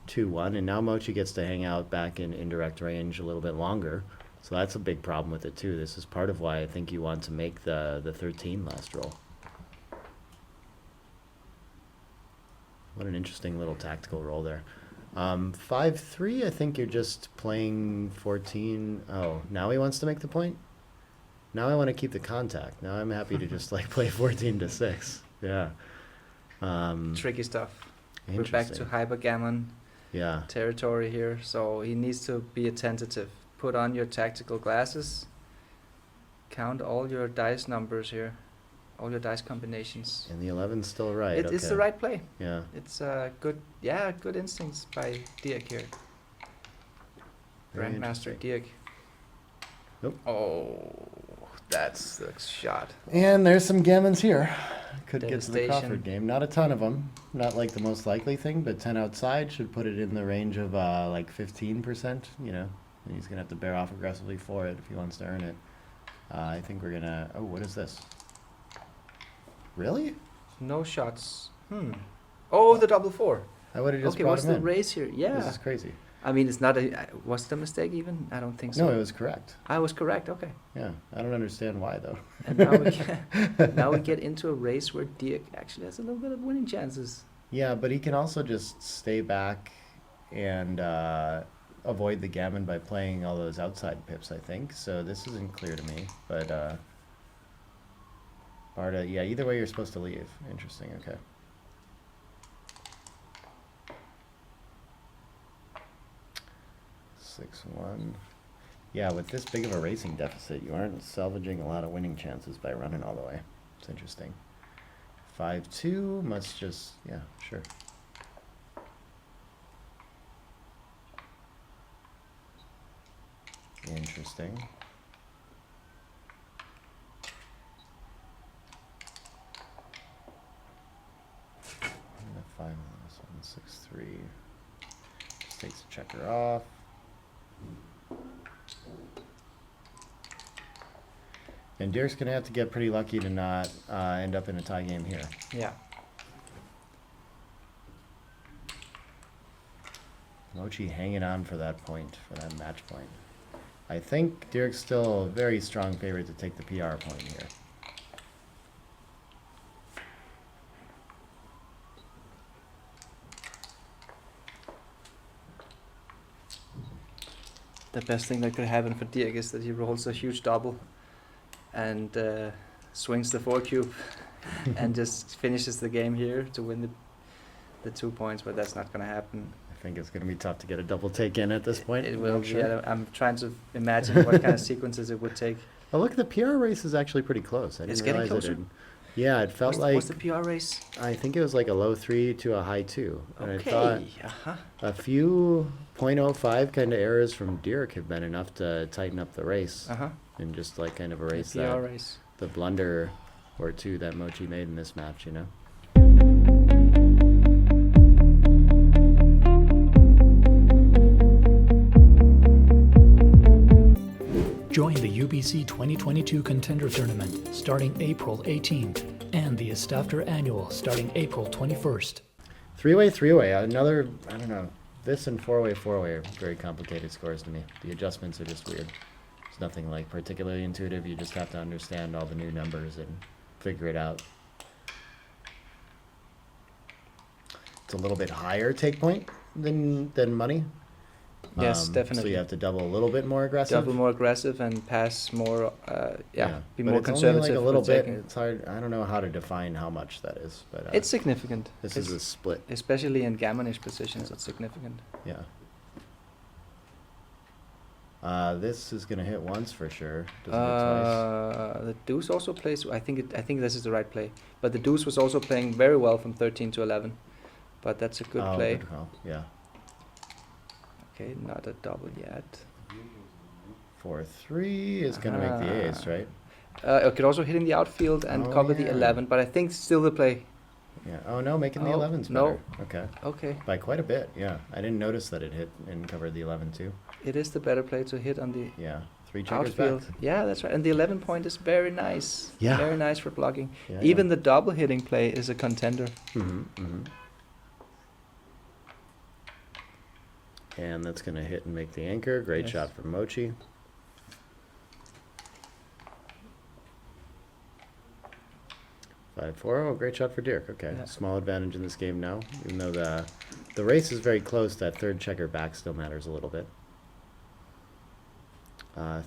Speaker 3: 2-1, and now Mochy gets to hang out back in indirect range a little bit longer. So that's a big problem with it too. This is part of why I think you want to make the 13 last roll. What an interesting little tactical roll there. 5-3, I think you're just playing 14. Oh, now he wants to make the point? Now I want to keep the contact. Now I'm happy to just like play 14 to 6. Yeah.
Speaker 2: Tricky stuff. We're back to Hypergammon territory here, so he needs to be attentive. Put on your tactical glasses. Count all your dice numbers here, all your dice combinations.
Speaker 3: And the 11's still right.
Speaker 2: It's the right play.
Speaker 3: Yeah.
Speaker 2: It's good instincts by Dirk here.
Speaker 3: Very
Speaker 2: Grandmaster Dirk.
Speaker 3: Nope.
Speaker 2: Oh, that's the shot.
Speaker 3: And there's some gammons here. Could get to the
Speaker 2: Devastation.
Speaker 3: Crawford game. Not a ton of them. Not like the most likely thing, but 10 outside should put it in the range of like 15%, you know. And he's going to have to bear off aggressively for it if he wants to earn it. I think we're going to... Oh, what is this? Really?
Speaker 2: No shots. Oh, the double 4.
Speaker 3: I would have just
Speaker 2: Okay,
Speaker 3: brought
Speaker 2: what's
Speaker 3: him
Speaker 2: the
Speaker 3: in.
Speaker 2: race here? Yeah.
Speaker 3: This is crazy.
Speaker 2: I mean, it's not a... Was the mistake even? I don't think so.
Speaker 3: No, it was correct.
Speaker 2: I was correct, okay.
Speaker 3: Yeah, I don't understand why, though.
Speaker 2: And now we get into a race where Dirk actually has a little bit of winning chances.
Speaker 3: Yeah, but he can also just stay back and avoid the gammon by playing all those outside pips, I think. So this isn't clear to me, but Barta, yeah, either way you're supposed to leave. Interesting, okay. Six one. Yeah, with this big of a racing deficit, you aren't salvaging a lot of winning chances by running all the way. It's interesting. 5-2 must just, yeah, sure. Interesting. And the 5 7 6 3. Just takes a checker off. And Dirk's gonna have to get pretty lucky to not end up in a tie game here.
Speaker 2: Yeah.
Speaker 3: Mochy hanging on for that point, for that match point. I think Dirk's still a very strong favorite to take the PR point here.
Speaker 2: The best thing that could happen for Dirk is that he rolls a huge double and swings the 4 cube and just finishes the game here to win the 2 points, but that's not going to happen.
Speaker 3: I think it's going to be tough to get a double take in at this point.
Speaker 2: It will
Speaker 3: I'm
Speaker 2: be.
Speaker 3: sure.
Speaker 2: Yeah, I'm trying to imagine what kind of sequences it would take.
Speaker 3: Oh, look, the PR race is actually pretty close. I didn't
Speaker 2: It's getting
Speaker 3: realize
Speaker 2: closer?
Speaker 3: it did. Yeah, it felt like...
Speaker 2: What's the PR race?
Speaker 3: I think it was like a low 3 to a high 2. And
Speaker 2: Okay.
Speaker 3: I thought
Speaker 2: Uh-huh.
Speaker 3: a few .05 kind of errors from Dirk have been enough to tighten up the race
Speaker 2: Uh-huh.
Speaker 3: and just like kind of erase
Speaker 2: PR
Speaker 3: that,
Speaker 2: race.
Speaker 3: the blunder or two that Mochy made in this match, you know?
Speaker 1: Join the UBC 2022 Contender Tournament starting April 18th and the Estafter Annual starting April 21st.
Speaker 3: Three-way. Another, I don't know, this and four-way are very complicated scores to me. The adjustments are just weird. It's nothing like particularly intuitive. You just have to understand all the new numbers and figure it out. It's a little bit higher take point than
Speaker 2: Yes,
Speaker 3: money. So
Speaker 2: definitely.
Speaker 3: you have to double a little bit more aggressive.
Speaker 2: Double more aggressive and pass more, be
Speaker 3: But
Speaker 2: more
Speaker 3: it's
Speaker 2: conservative.
Speaker 3: only like a little
Speaker 2: with
Speaker 3: bit.
Speaker 2: taking-
Speaker 3: It's hard. I don't know how to define how much that is, but
Speaker 2: It's significant.
Speaker 3: this
Speaker 2: It's-
Speaker 3: is a split.
Speaker 2: Especially in gammonish positions, it's significant.
Speaker 3: Yeah. This is gonna hit once for sure. Doesn't hit twice.
Speaker 2: The deuce also plays. I think this is the right play. But the deuce was also playing very well from 13 to 11. But that's a good
Speaker 3: Oh,
Speaker 2: play.
Speaker 3: good call. Yeah.
Speaker 2: Okay, not a double yet.
Speaker 3: 4-3 is gonna make the ace, right?
Speaker 2: It could also hit in the outfield and
Speaker 3: Oh,
Speaker 2: cover the
Speaker 3: yeah.
Speaker 2: 11. But I think still the play.
Speaker 3: Yeah. Oh no, making the
Speaker 2: Oh,
Speaker 3: 11's
Speaker 2: no.
Speaker 3: better. Okay.
Speaker 2: Okay.
Speaker 3: By quite a bit. Yeah. I didn't notice that it hit and covered the 11 too.
Speaker 2: It is the better play to hit on the
Speaker 3: Yeah. 3 checkers
Speaker 2: outfield.
Speaker 3: back.
Speaker 2: Yeah, that's right. And the 11 point is very nice.
Speaker 3: Yeah.
Speaker 2: Very nice for blocking.
Speaker 3: Yeah,
Speaker 2: Even
Speaker 3: yeah.
Speaker 2: the double hitting play is a contender.
Speaker 3: And that's going to hit and make the anchor. Great
Speaker 2: Yes.
Speaker 3: shot from Mochy. Five four. Oh, great shot for Dirk. Okay,
Speaker 2: Yeah.
Speaker 3: small advantage in this game now. Even though the race is very close, that third checker back still matters a little bit.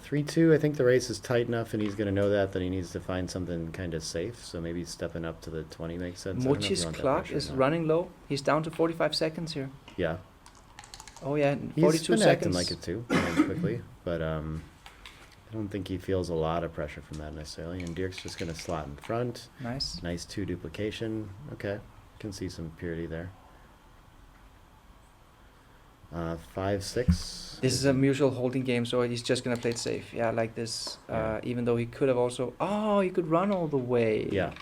Speaker 3: 3-2. I think the race is tight enough, and he's going to know that he needs to find something kind of safe. So maybe stepping up to the 20 makes sense. I don't know if you
Speaker 2: Mochy's
Speaker 3: want that
Speaker 2: clock
Speaker 3: pressure or
Speaker 2: is
Speaker 3: not.
Speaker 2: running low. He's down to 45 seconds here.
Speaker 3: Yeah,
Speaker 2: Oh yeah,
Speaker 3: he's
Speaker 2: 42
Speaker 3: been acting
Speaker 2: seconds.
Speaker 3: like it too, playing quickly. But I don't think he feels a lot of pressure from that necessarily. And Dirk's just going to slot in front.
Speaker 2: Nice.
Speaker 3: Nice 2 duplication. Okay, can see some purity there. 5-6.
Speaker 2: This is a mutual holding game, so he's just gonna play it safe. Yeah, like this.
Speaker 3: Yeah.
Speaker 2: Even though he could have also. Oh, he could run all the way.
Speaker 3: Yeah,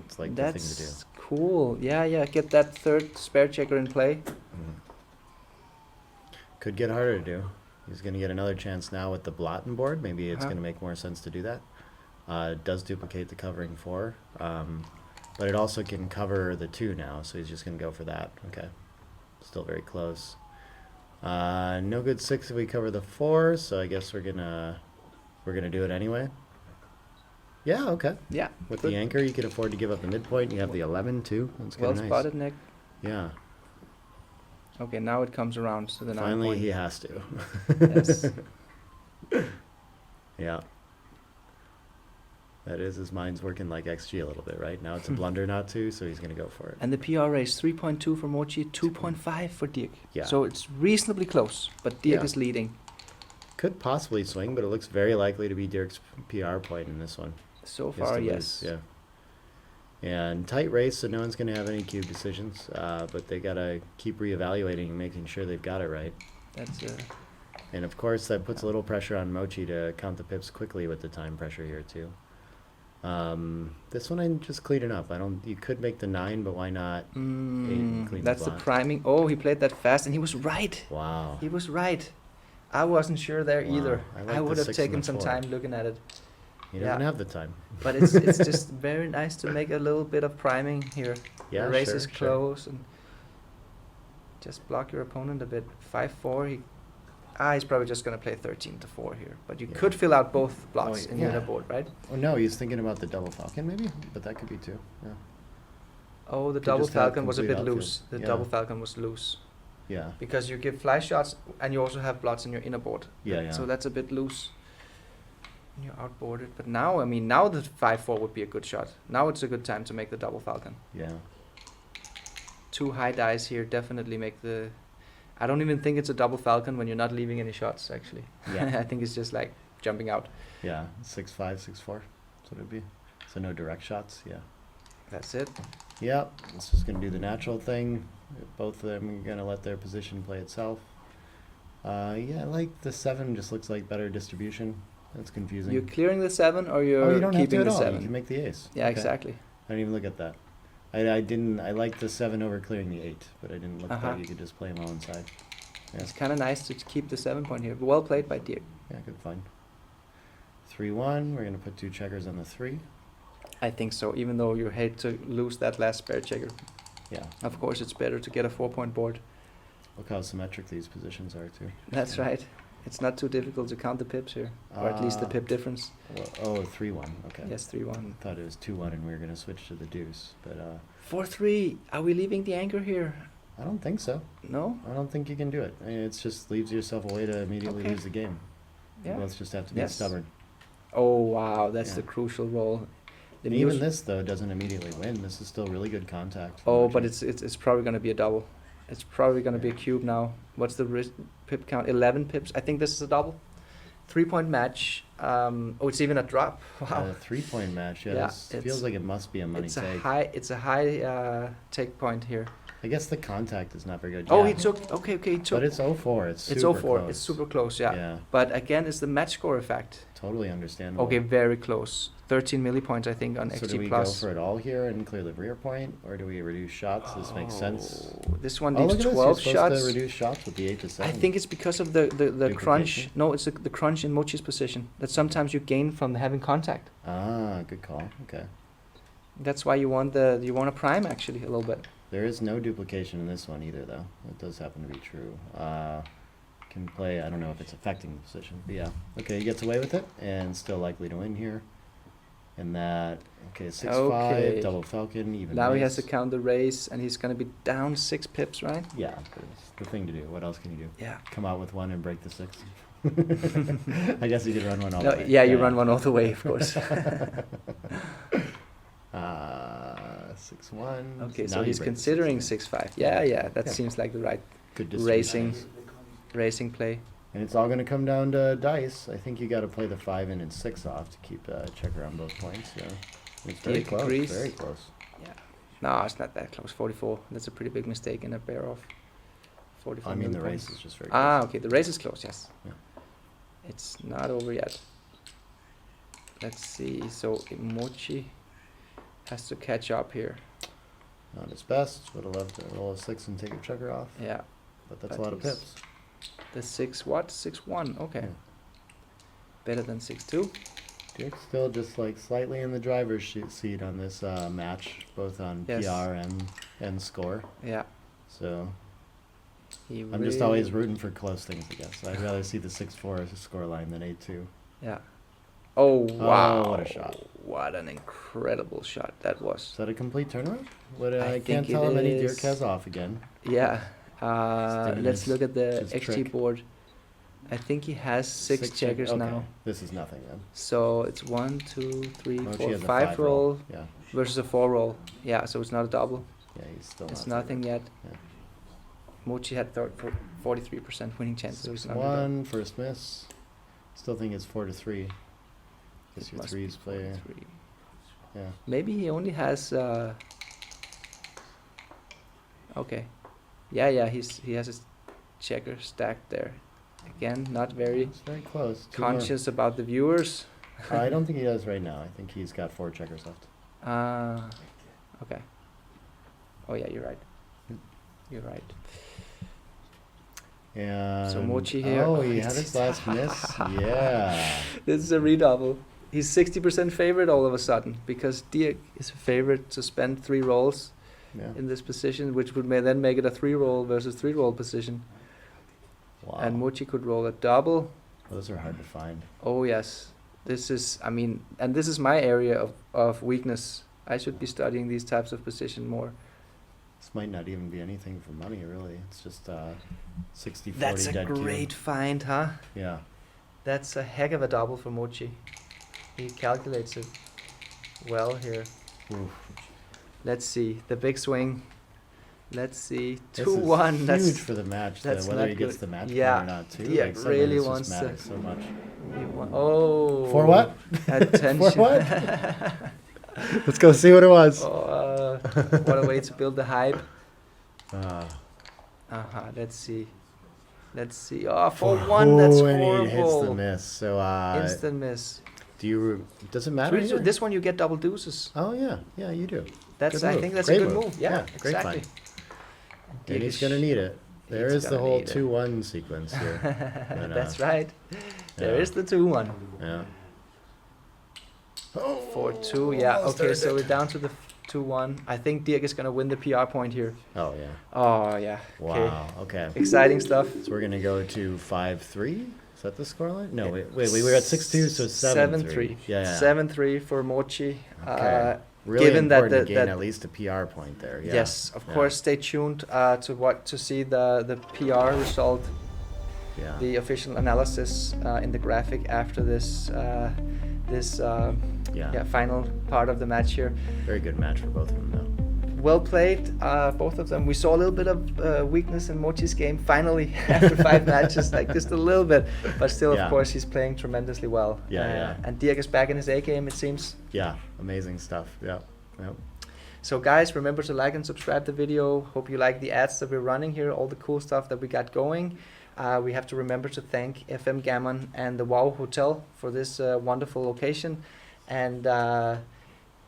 Speaker 3: it's like the thing to do.
Speaker 2: That's cool. Yeah, yeah. Get that third spare checker in play.
Speaker 3: Could get harder to do. He's going to get another chance now with the Blotten board. Maybe it's
Speaker 2: Uh-huh.
Speaker 3: going to make more sense to do that. It does duplicate the covering 4, but it also can cover the 2 now, so he's just going to go for that. Okay, still very close. No good 6 if we cover the 4, so I guess we're gonna do it anyway. Yeah, okay.
Speaker 2: Yeah.
Speaker 3: With
Speaker 2: good.
Speaker 3: the anchor, you can afford to give up the midpoint. You have the 11 too. That's
Speaker 2: Well
Speaker 3: kind of nice.
Speaker 2: spotted, Nick.
Speaker 3: Yeah.
Speaker 2: Okay, now it comes around to the 9
Speaker 3: Finally,
Speaker 2: point.
Speaker 3: he has to.
Speaker 2: Yes.
Speaker 3: Yeah. That is, his mind's working like XG a little bit, right? Now it's a blunder not to, so he's going to go for it.
Speaker 2: And the PR is 3.2 for Mochy, 2.5 for Dirk.
Speaker 3: Yeah.
Speaker 2: So it's reasonably close, but Dirk
Speaker 3: Yeah.
Speaker 2: is leading.
Speaker 3: Could possibly swing, but it looks very likely to be Dirk's PR point in this one.
Speaker 2: So
Speaker 3: He has
Speaker 2: far,
Speaker 3: to
Speaker 2: yes.
Speaker 3: lose, yeah. And tight race, so no one's going to have any cube decisions, but they got to keep reevaluating and making sure they've got it right.
Speaker 2: That's
Speaker 3: And of course, that puts a little pressure on Mochy to count the pips quickly with the time pressure here too. This one I'm just cleaning up. You could make the 9, but why not 8 and clean
Speaker 2: that's
Speaker 3: the
Speaker 2: the
Speaker 3: block?
Speaker 2: priming. Oh, he played that fast, and he was right.
Speaker 3: Wow.
Speaker 2: He was right. I wasn't sure there
Speaker 3: Wow.
Speaker 2: either.
Speaker 3: I like
Speaker 2: I
Speaker 3: the
Speaker 2: would have
Speaker 3: 6 and
Speaker 2: taken
Speaker 3: the
Speaker 2: some
Speaker 3: 4.
Speaker 2: time looking at it.
Speaker 3: He doesn't
Speaker 2: Yeah.
Speaker 3: have the time.
Speaker 2: But it's just very nice to make a little bit of priming here.
Speaker 3: Yeah,
Speaker 2: the race
Speaker 3: sure,
Speaker 2: is
Speaker 3: sure.
Speaker 2: close and just block your opponent a bit. 5-4. He's probably just gonna play 13 to 4 here. But you
Speaker 3: Yeah.
Speaker 2: could fill out both blocks in
Speaker 3: yeah.
Speaker 2: your board, right?
Speaker 3: Oh no, he's thinking about the double falcon maybe, but that could be too. Yeah.
Speaker 2: Oh, the
Speaker 3: Could
Speaker 2: double
Speaker 3: just have
Speaker 2: falcon was a
Speaker 3: complete
Speaker 2: bit
Speaker 3: outfield.
Speaker 2: loose. The
Speaker 3: Yeah.
Speaker 2: double falcon was loose
Speaker 3: Yeah.
Speaker 2: because you give fly shots and you also have blots in your inner board.
Speaker 3: Yeah, yeah.
Speaker 2: So that's a bit loose. And you're outboarded. But now, I mean, now the 5-4 would be a good shot. Now it's a good time to make the double falcon.
Speaker 3: Yeah.
Speaker 2: 2 high dice here definitely make the. I don't even think it's a double falcon when you're not leaving any shots. Actually,
Speaker 3: Yeah.
Speaker 2: I think it's just like jumping out.
Speaker 3: Yeah. 6-5, 6-4. That's what it'd be. So no direct shots. Yeah.
Speaker 2: That's it.
Speaker 3: Yeah. It's just gonna do the natural thing. Both of them are gonna let their position play itself. Yeah, I like the 7. Just looks like better distribution. That's confusing.
Speaker 2: You're clearing the 7 or you're
Speaker 3: Oh, you don't have to
Speaker 2: keeping
Speaker 3: at
Speaker 2: the
Speaker 3: all.
Speaker 2: 7.
Speaker 3: You can make the ace.
Speaker 2: Yeah,
Speaker 3: Okay.
Speaker 2: exactly.
Speaker 3: I didn't even look at that. I didn't. I liked the 7 over clearing the 8, but I didn't look
Speaker 2: Uh-huh.
Speaker 3: that you could just play them all inside. Yeah.
Speaker 2: It's kind of nice to keep the 7 point here. Well played by Dirk.
Speaker 3: Yeah, good find. 3-1. We're gonna put 2 checkers on the 3.
Speaker 2: I think so. Even though you hate to lose that last spare checker,
Speaker 3: Yeah.
Speaker 2: of course it's better to get a 4-point board.
Speaker 3: Look how symmetric these positions are too.
Speaker 2: That's right. It's not too difficult to count the pips here, or at least the pip difference.
Speaker 3: Well, oh, 3-1. Okay.
Speaker 2: Yes, 3-1.
Speaker 3: I thought it was 2-1 and we were gonna switch to the deuce, but
Speaker 2: 4-3. Are we leaving the anchor here?
Speaker 3: I don't think so.
Speaker 2: No.
Speaker 3: I don't think you can do it. I mean, it's just leaves yourself a way to immediately
Speaker 2: Okay.
Speaker 3: lose the game.
Speaker 2: Yeah.
Speaker 3: You both just have to be
Speaker 2: Yes.
Speaker 3: stubborn.
Speaker 2: Oh wow, that's
Speaker 3: Yeah.
Speaker 2: the crucial role. The
Speaker 3: And even
Speaker 2: news-
Speaker 3: this though doesn't immediately win. This is still really good contact. for
Speaker 2: Oh,
Speaker 3: Mochy.
Speaker 2: but it's probably going to be a double. It's probably going to be a
Speaker 3: Yeah.
Speaker 2: cube now. What's the pip count? 11 pips. I think this is a double. 3-point match. Oh, it's even a drop. Wow.
Speaker 3: A 3-point match. Yeah,
Speaker 2: Yeah,
Speaker 3: this
Speaker 2: it's-
Speaker 3: feels like it must be a money
Speaker 2: It's a
Speaker 3: take.
Speaker 2: high. It's a high take point here.
Speaker 3: I guess the contact is not very good.
Speaker 2: Oh,
Speaker 3: yeah.
Speaker 2: he took. Okay, he took.
Speaker 3: But it's 0-4. It's
Speaker 2: It's
Speaker 3: super
Speaker 2: 0-4.
Speaker 3: close.
Speaker 2: It's super close, yeah.
Speaker 3: Yeah.
Speaker 2: But again, it's the match score effect.
Speaker 3: Totally understandable.
Speaker 2: Okay, very close. 13 millipoints, I think, on
Speaker 3: So
Speaker 2: XG
Speaker 3: do we
Speaker 2: plus.
Speaker 3: go for it all here and clear the rear point, or do we reduce shots? This makes sense.
Speaker 2: This one
Speaker 3: Oh,
Speaker 2: leaves
Speaker 3: look at this.
Speaker 2: 12
Speaker 3: You're supposed
Speaker 2: shots.
Speaker 3: to reduce shots with the 8 to 7.
Speaker 2: I think it's because of the crunch.
Speaker 3: Duplication?
Speaker 2: No, it's the crunch in Mochy's position that sometimes you gain from having contact.
Speaker 3: Ah, good call. Okay.
Speaker 2: That's why you want a prime actually a little bit.
Speaker 3: There is no duplication in this one either, though. That does happen to be true. Can play, I don't know if it's affecting the position, but yeah. Okay, he gets away with it, and still likely to win here. And that, okay, 6-5,
Speaker 2: Okay.
Speaker 3: double falcon, even
Speaker 2: Now he has to
Speaker 3: raise.
Speaker 2: count the race, and he's gonna be down 6 pips, right?
Speaker 3: Yeah, but it's the thing to do. What else can you do?
Speaker 2: Yeah.
Speaker 3: Come out with one and break the 6? I guess you could run one all
Speaker 2: No,
Speaker 3: the way.
Speaker 2: yeah, you run one all the way, of course.
Speaker 3: 6-1.
Speaker 2: Okay,
Speaker 3: Now
Speaker 2: so
Speaker 3: you
Speaker 2: he's
Speaker 3: break the
Speaker 2: considering
Speaker 3: 6.
Speaker 2: 6-5. Yeah, that
Speaker 3: Yeah.
Speaker 2: seems like the right
Speaker 3: Good
Speaker 2: racing
Speaker 3: distribution.
Speaker 2: racing play.
Speaker 3: And it's all going to come down to dice. I think you got to play the 5 in and 6 off to keep checker on both points. Yeah, it's very
Speaker 2: Dirk
Speaker 3: close.
Speaker 2: agrees.
Speaker 3: Very close.
Speaker 2: Yeah. No, it's not that close. 44. That's a pretty big mistake in a bear off. 44.
Speaker 3: I mean, the
Speaker 2: million
Speaker 3: race
Speaker 2: points.
Speaker 3: is just very close.
Speaker 2: Ah, okay. The race is close. Yes.
Speaker 3: Yeah.
Speaker 2: It's not over yet. Let's see. So Mochy has to catch up here.
Speaker 3: Not his best. Would have loved to roll a 6 and take your checker off,
Speaker 2: Yeah.
Speaker 3: but that's
Speaker 2: But
Speaker 3: a lot of
Speaker 2: he's-
Speaker 3: pips.
Speaker 2: The 6 what? 6-1. Okay.
Speaker 3: Yeah.
Speaker 2: Better than 6-2.
Speaker 3: Dirk's still just like slightly in the driver's seat on this match, both on
Speaker 2: Yes.
Speaker 3: PR and score.
Speaker 2: Yeah.
Speaker 3: So
Speaker 2: He
Speaker 3: I'm just always rooting for close things, I guess. I'd rather see the 6-4 as a score line than 8-2.
Speaker 2: Yeah. Oh wow!
Speaker 3: what a shot.
Speaker 2: What an incredible shot that was.
Speaker 3: Is that a complete turnaround? What,
Speaker 2: I
Speaker 3: I
Speaker 2: think
Speaker 3: can't
Speaker 2: it
Speaker 3: tell how many Dirk
Speaker 2: is.
Speaker 3: has off again.
Speaker 2: Yeah.
Speaker 3: doing
Speaker 2: Let's
Speaker 3: his-
Speaker 2: look at the
Speaker 3: his
Speaker 2: XG
Speaker 3: trick.
Speaker 2: board. I think he has 6 checkers
Speaker 3: okay.
Speaker 2: now.
Speaker 3: This is nothing then.
Speaker 2: So it's 1, 2, 3,
Speaker 3: Mochi
Speaker 2: 4,
Speaker 3: has a
Speaker 2: 5 roll
Speaker 3: Yeah,
Speaker 2: versus a 4 roll. Yeah, so it's not a double.
Speaker 3: yeah, he's still
Speaker 2: It's
Speaker 3: not
Speaker 2: nothing yet.
Speaker 3: Yeah.
Speaker 2: Mochi had 43% winning chance, so it's not
Speaker 3: 1, first miss. Still think it's 4-3. Guess your
Speaker 2: must be
Speaker 3: threes play.
Speaker 2: 43.
Speaker 3: Yeah.
Speaker 2: Maybe he only has. Okay. Yeah. He has his checker stacked there. Again, not very
Speaker 3: It's very close. Two more.
Speaker 2: conscious about the viewers.
Speaker 3: I don't think he does right now. I think he's got 4 checkers left.
Speaker 2: Okay. Oh yeah, you're right. You're right.
Speaker 3: And
Speaker 2: Mochi here.
Speaker 3: Oh, he had his last miss. Yeah.
Speaker 2: This is a redouble. He's 60% favorite all of a sudden because Dirk is a favorite to spend 3 rolls
Speaker 3: Yeah.
Speaker 2: in this position, which would then make it a 3 roll versus 3 roll position.
Speaker 3: Wow.
Speaker 2: And Mochi could roll a double.
Speaker 3: Those are hard to find.
Speaker 2: Oh yes, this is. I mean, and this is my area of weakness. I should be studying these types of position more.
Speaker 3: This might not even be anything for money, really. It's just 60-40
Speaker 2: That's a
Speaker 3: dead
Speaker 2: great find, huh?
Speaker 3: cue. Yeah.
Speaker 2: That's a heck of a double for Mochi. He calculates it well here.
Speaker 3: Oof.
Speaker 2: Let's see the big swing. Let's see
Speaker 3: This
Speaker 2: 2-1.
Speaker 3: is
Speaker 2: That's
Speaker 3: huge for the match.
Speaker 2: that's
Speaker 3: whether
Speaker 2: not
Speaker 3: he gets
Speaker 2: good.
Speaker 3: the match
Speaker 2: Yeah.
Speaker 3: point or not, too.
Speaker 2: Yeah,
Speaker 3: Like, some
Speaker 2: really
Speaker 3: minutes
Speaker 2: wants
Speaker 3: just
Speaker 2: to-
Speaker 3: matter so much.
Speaker 2: oh.
Speaker 3: For what?
Speaker 2: Attention.
Speaker 3: For what? Let's go see what it was.
Speaker 2: Oh, what a way to build the hype.
Speaker 3: Uh,
Speaker 2: Let's see. Let's see. Oh, for 1, that's
Speaker 3: and he hits the
Speaker 2: horrible.
Speaker 3: miss. So,
Speaker 2: Instant miss.
Speaker 3: does it matter? here?
Speaker 2: This one you get double deuces.
Speaker 3: Oh, yeah. Yeah, you do.
Speaker 2: That's.
Speaker 3: Good
Speaker 2: I
Speaker 3: move.
Speaker 2: think that's
Speaker 3: Great
Speaker 2: a good
Speaker 3: move.
Speaker 2: move. Yeah,
Speaker 3: great
Speaker 2: exactly.
Speaker 3: find. And he's going to need it. There
Speaker 2: He's
Speaker 3: is the
Speaker 2: gonna
Speaker 3: whole
Speaker 2: need it.
Speaker 3: 2-1 sequence here. But,
Speaker 2: That's right. There
Speaker 3: yeah.
Speaker 2: is the 2-1.
Speaker 3: Yeah.
Speaker 2: 4-2. Yeah. Okay, so we're down to the 2-1. I think Dirk is gonna win the PR point here.
Speaker 3: Oh, yeah.
Speaker 2: Oh yeah. Okay.
Speaker 3: Wow. Okay.
Speaker 2: Exciting stuff.
Speaker 3: So we're going to go to 5-3. Is that the scoreline? No, wait, we were at 6-2, so 7-3. Yeah.
Speaker 2: 7-3 for Mochi.
Speaker 3: Okay. Really
Speaker 2: given that
Speaker 3: important to gain
Speaker 2: that-
Speaker 3: at least a PR point there. Yeah.
Speaker 2: Yes, of
Speaker 3: Yeah.
Speaker 2: course. Stay tuned to see the PR result,
Speaker 3: Yeah.
Speaker 2: the official analysis in the graphic after this
Speaker 3: Yeah.
Speaker 2: final part of the match here.
Speaker 3: Very good match for both of them, though.
Speaker 2: Well played, both of them. We saw a little bit of weakness in Mochi's game finally after 5 matches, like just a little bit. But still,
Speaker 3: Yeah.
Speaker 2: of course, he's playing tremendously well.
Speaker 3: Yeah.
Speaker 2: And Dirk is back in his A game, it seems.
Speaker 3: Yeah. Amazing stuff. Yeah. Yep.
Speaker 2: So guys, remember to like and subscribe the video. Hope you like the ads that we're running here, all the cool stuff that we got going. We have to remember to thank FM Gammon and the Wow Hotel for this wonderful location. And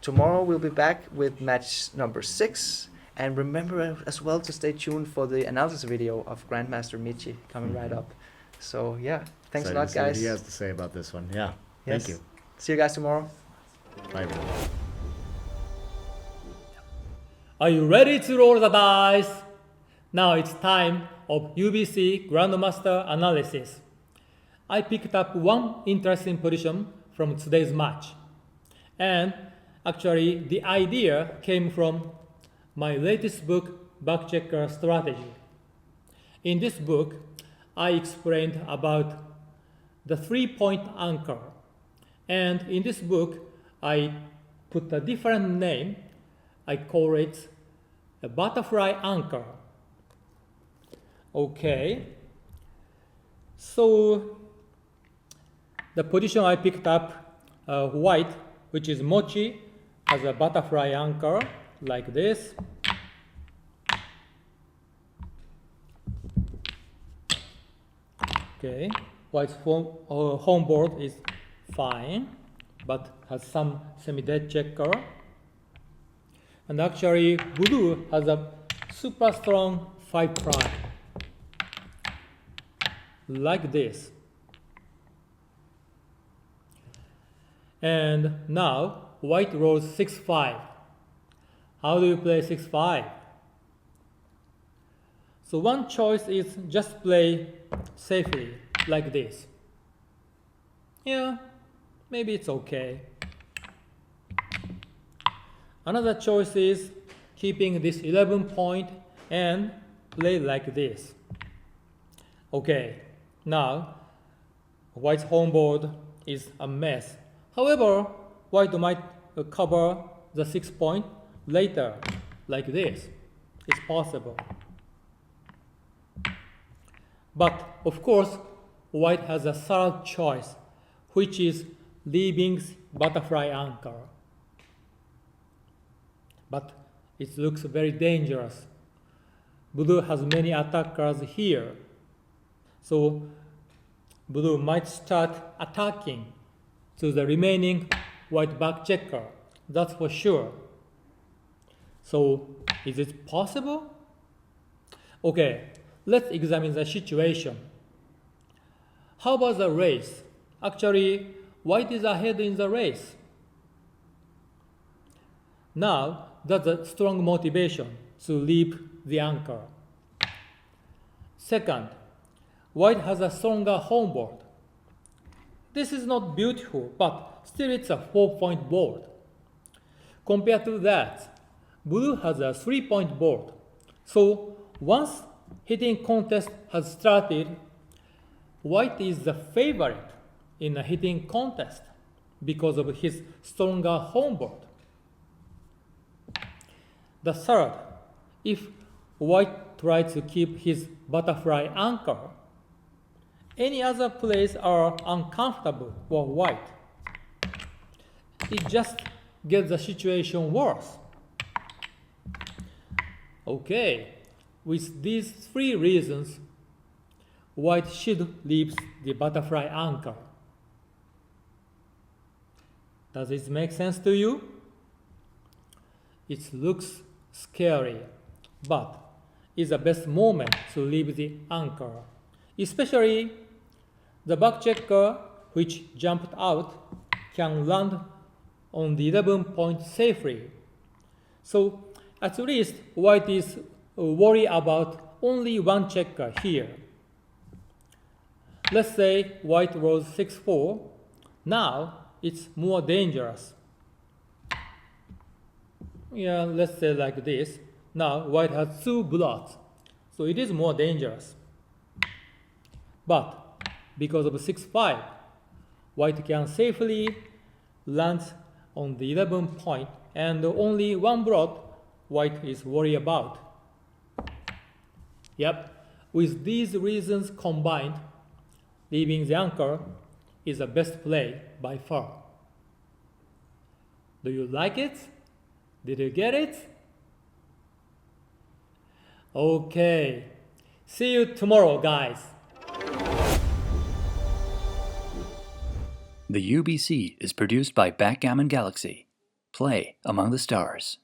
Speaker 2: tomorrow we'll be back with match number 6. And remember as well to stay tuned for the analysis video of Grandmaster Mochy coming right up. So yeah, thanks a lot,
Speaker 3: Excited to see what
Speaker 2: guys.
Speaker 3: he has to say about this one. Yeah.
Speaker 2: Yes.
Speaker 3: Thank you.
Speaker 2: See you guys tomorrow.
Speaker 3: Bye, everyone.
Speaker 5: Are you ready to roll the dice? Now it's time of UBC Grandmaster analysis. I picked up one interesting position from today's match. And actually the idea came from my latest book, Backchecker Strategy. In this book, I explained about the 3-point anchor. And in this book, I put a different name. I call it a butterfly anchor. Okay. So the position I picked up, white, which is Mochy, has a butterfly anchor like this. Okay, white's home board is fine, but has some semi-dead checker. And actually, blue has a super strong 5 prime, like this. And now, white rolls 6-5. How do you play 6-5? So one choice is just play safely, like this. Yeah, maybe it's okay. Another choice is keeping this 11 point and play like this. Okay, now white's home board is a mess. However, white might cover the 6 point later, like this. It's possible. But of course, white has a third choice, which is leaving butterfly anchor. But it looks very dangerous. Blue has many attackers here. So blue might start attacking to the remaining white back checker. That's for sure. So is it possible? Okay, let's examine the situation. How about the race? Actually, white is ahead in the race. Now, that's a strong motivation to leave the anchor. Second, white has a stronger home board. This is not beautiful, but still it's a 4-point board. Compared to that, blue has a 3-point board. So once hitting contest has started, white is the favorite in a hitting contest because of his stronger home board. The third, if white tries to keep his butterfly anchor, any other plays are uncomfortable for white. It just gets the situation worse. Okay, with these 3 reasons, white should leave the butterfly anchor. Does this make sense to you? It looks scary, but it's the best moment to leave the anchor, especially the back checker, which jumped out, can land on the 11 point safely. So at least white is worried about only one checker here. Let's say white rolls 6-4. Now it's more dangerous. Yeah, let's say like this. Now white has 2 blots, so it is more dangerous. But because of 6-5, white can safely land on the 11 point, and only 1 blot white is worried about. Yep, with these reasons combined, leaving the anchor is the best play by far. Do you like it? Did you get it? Okay. See you tomorrow, guys.
Speaker 1: The UBC is produced by Backgammon Galaxy. Play among the stars.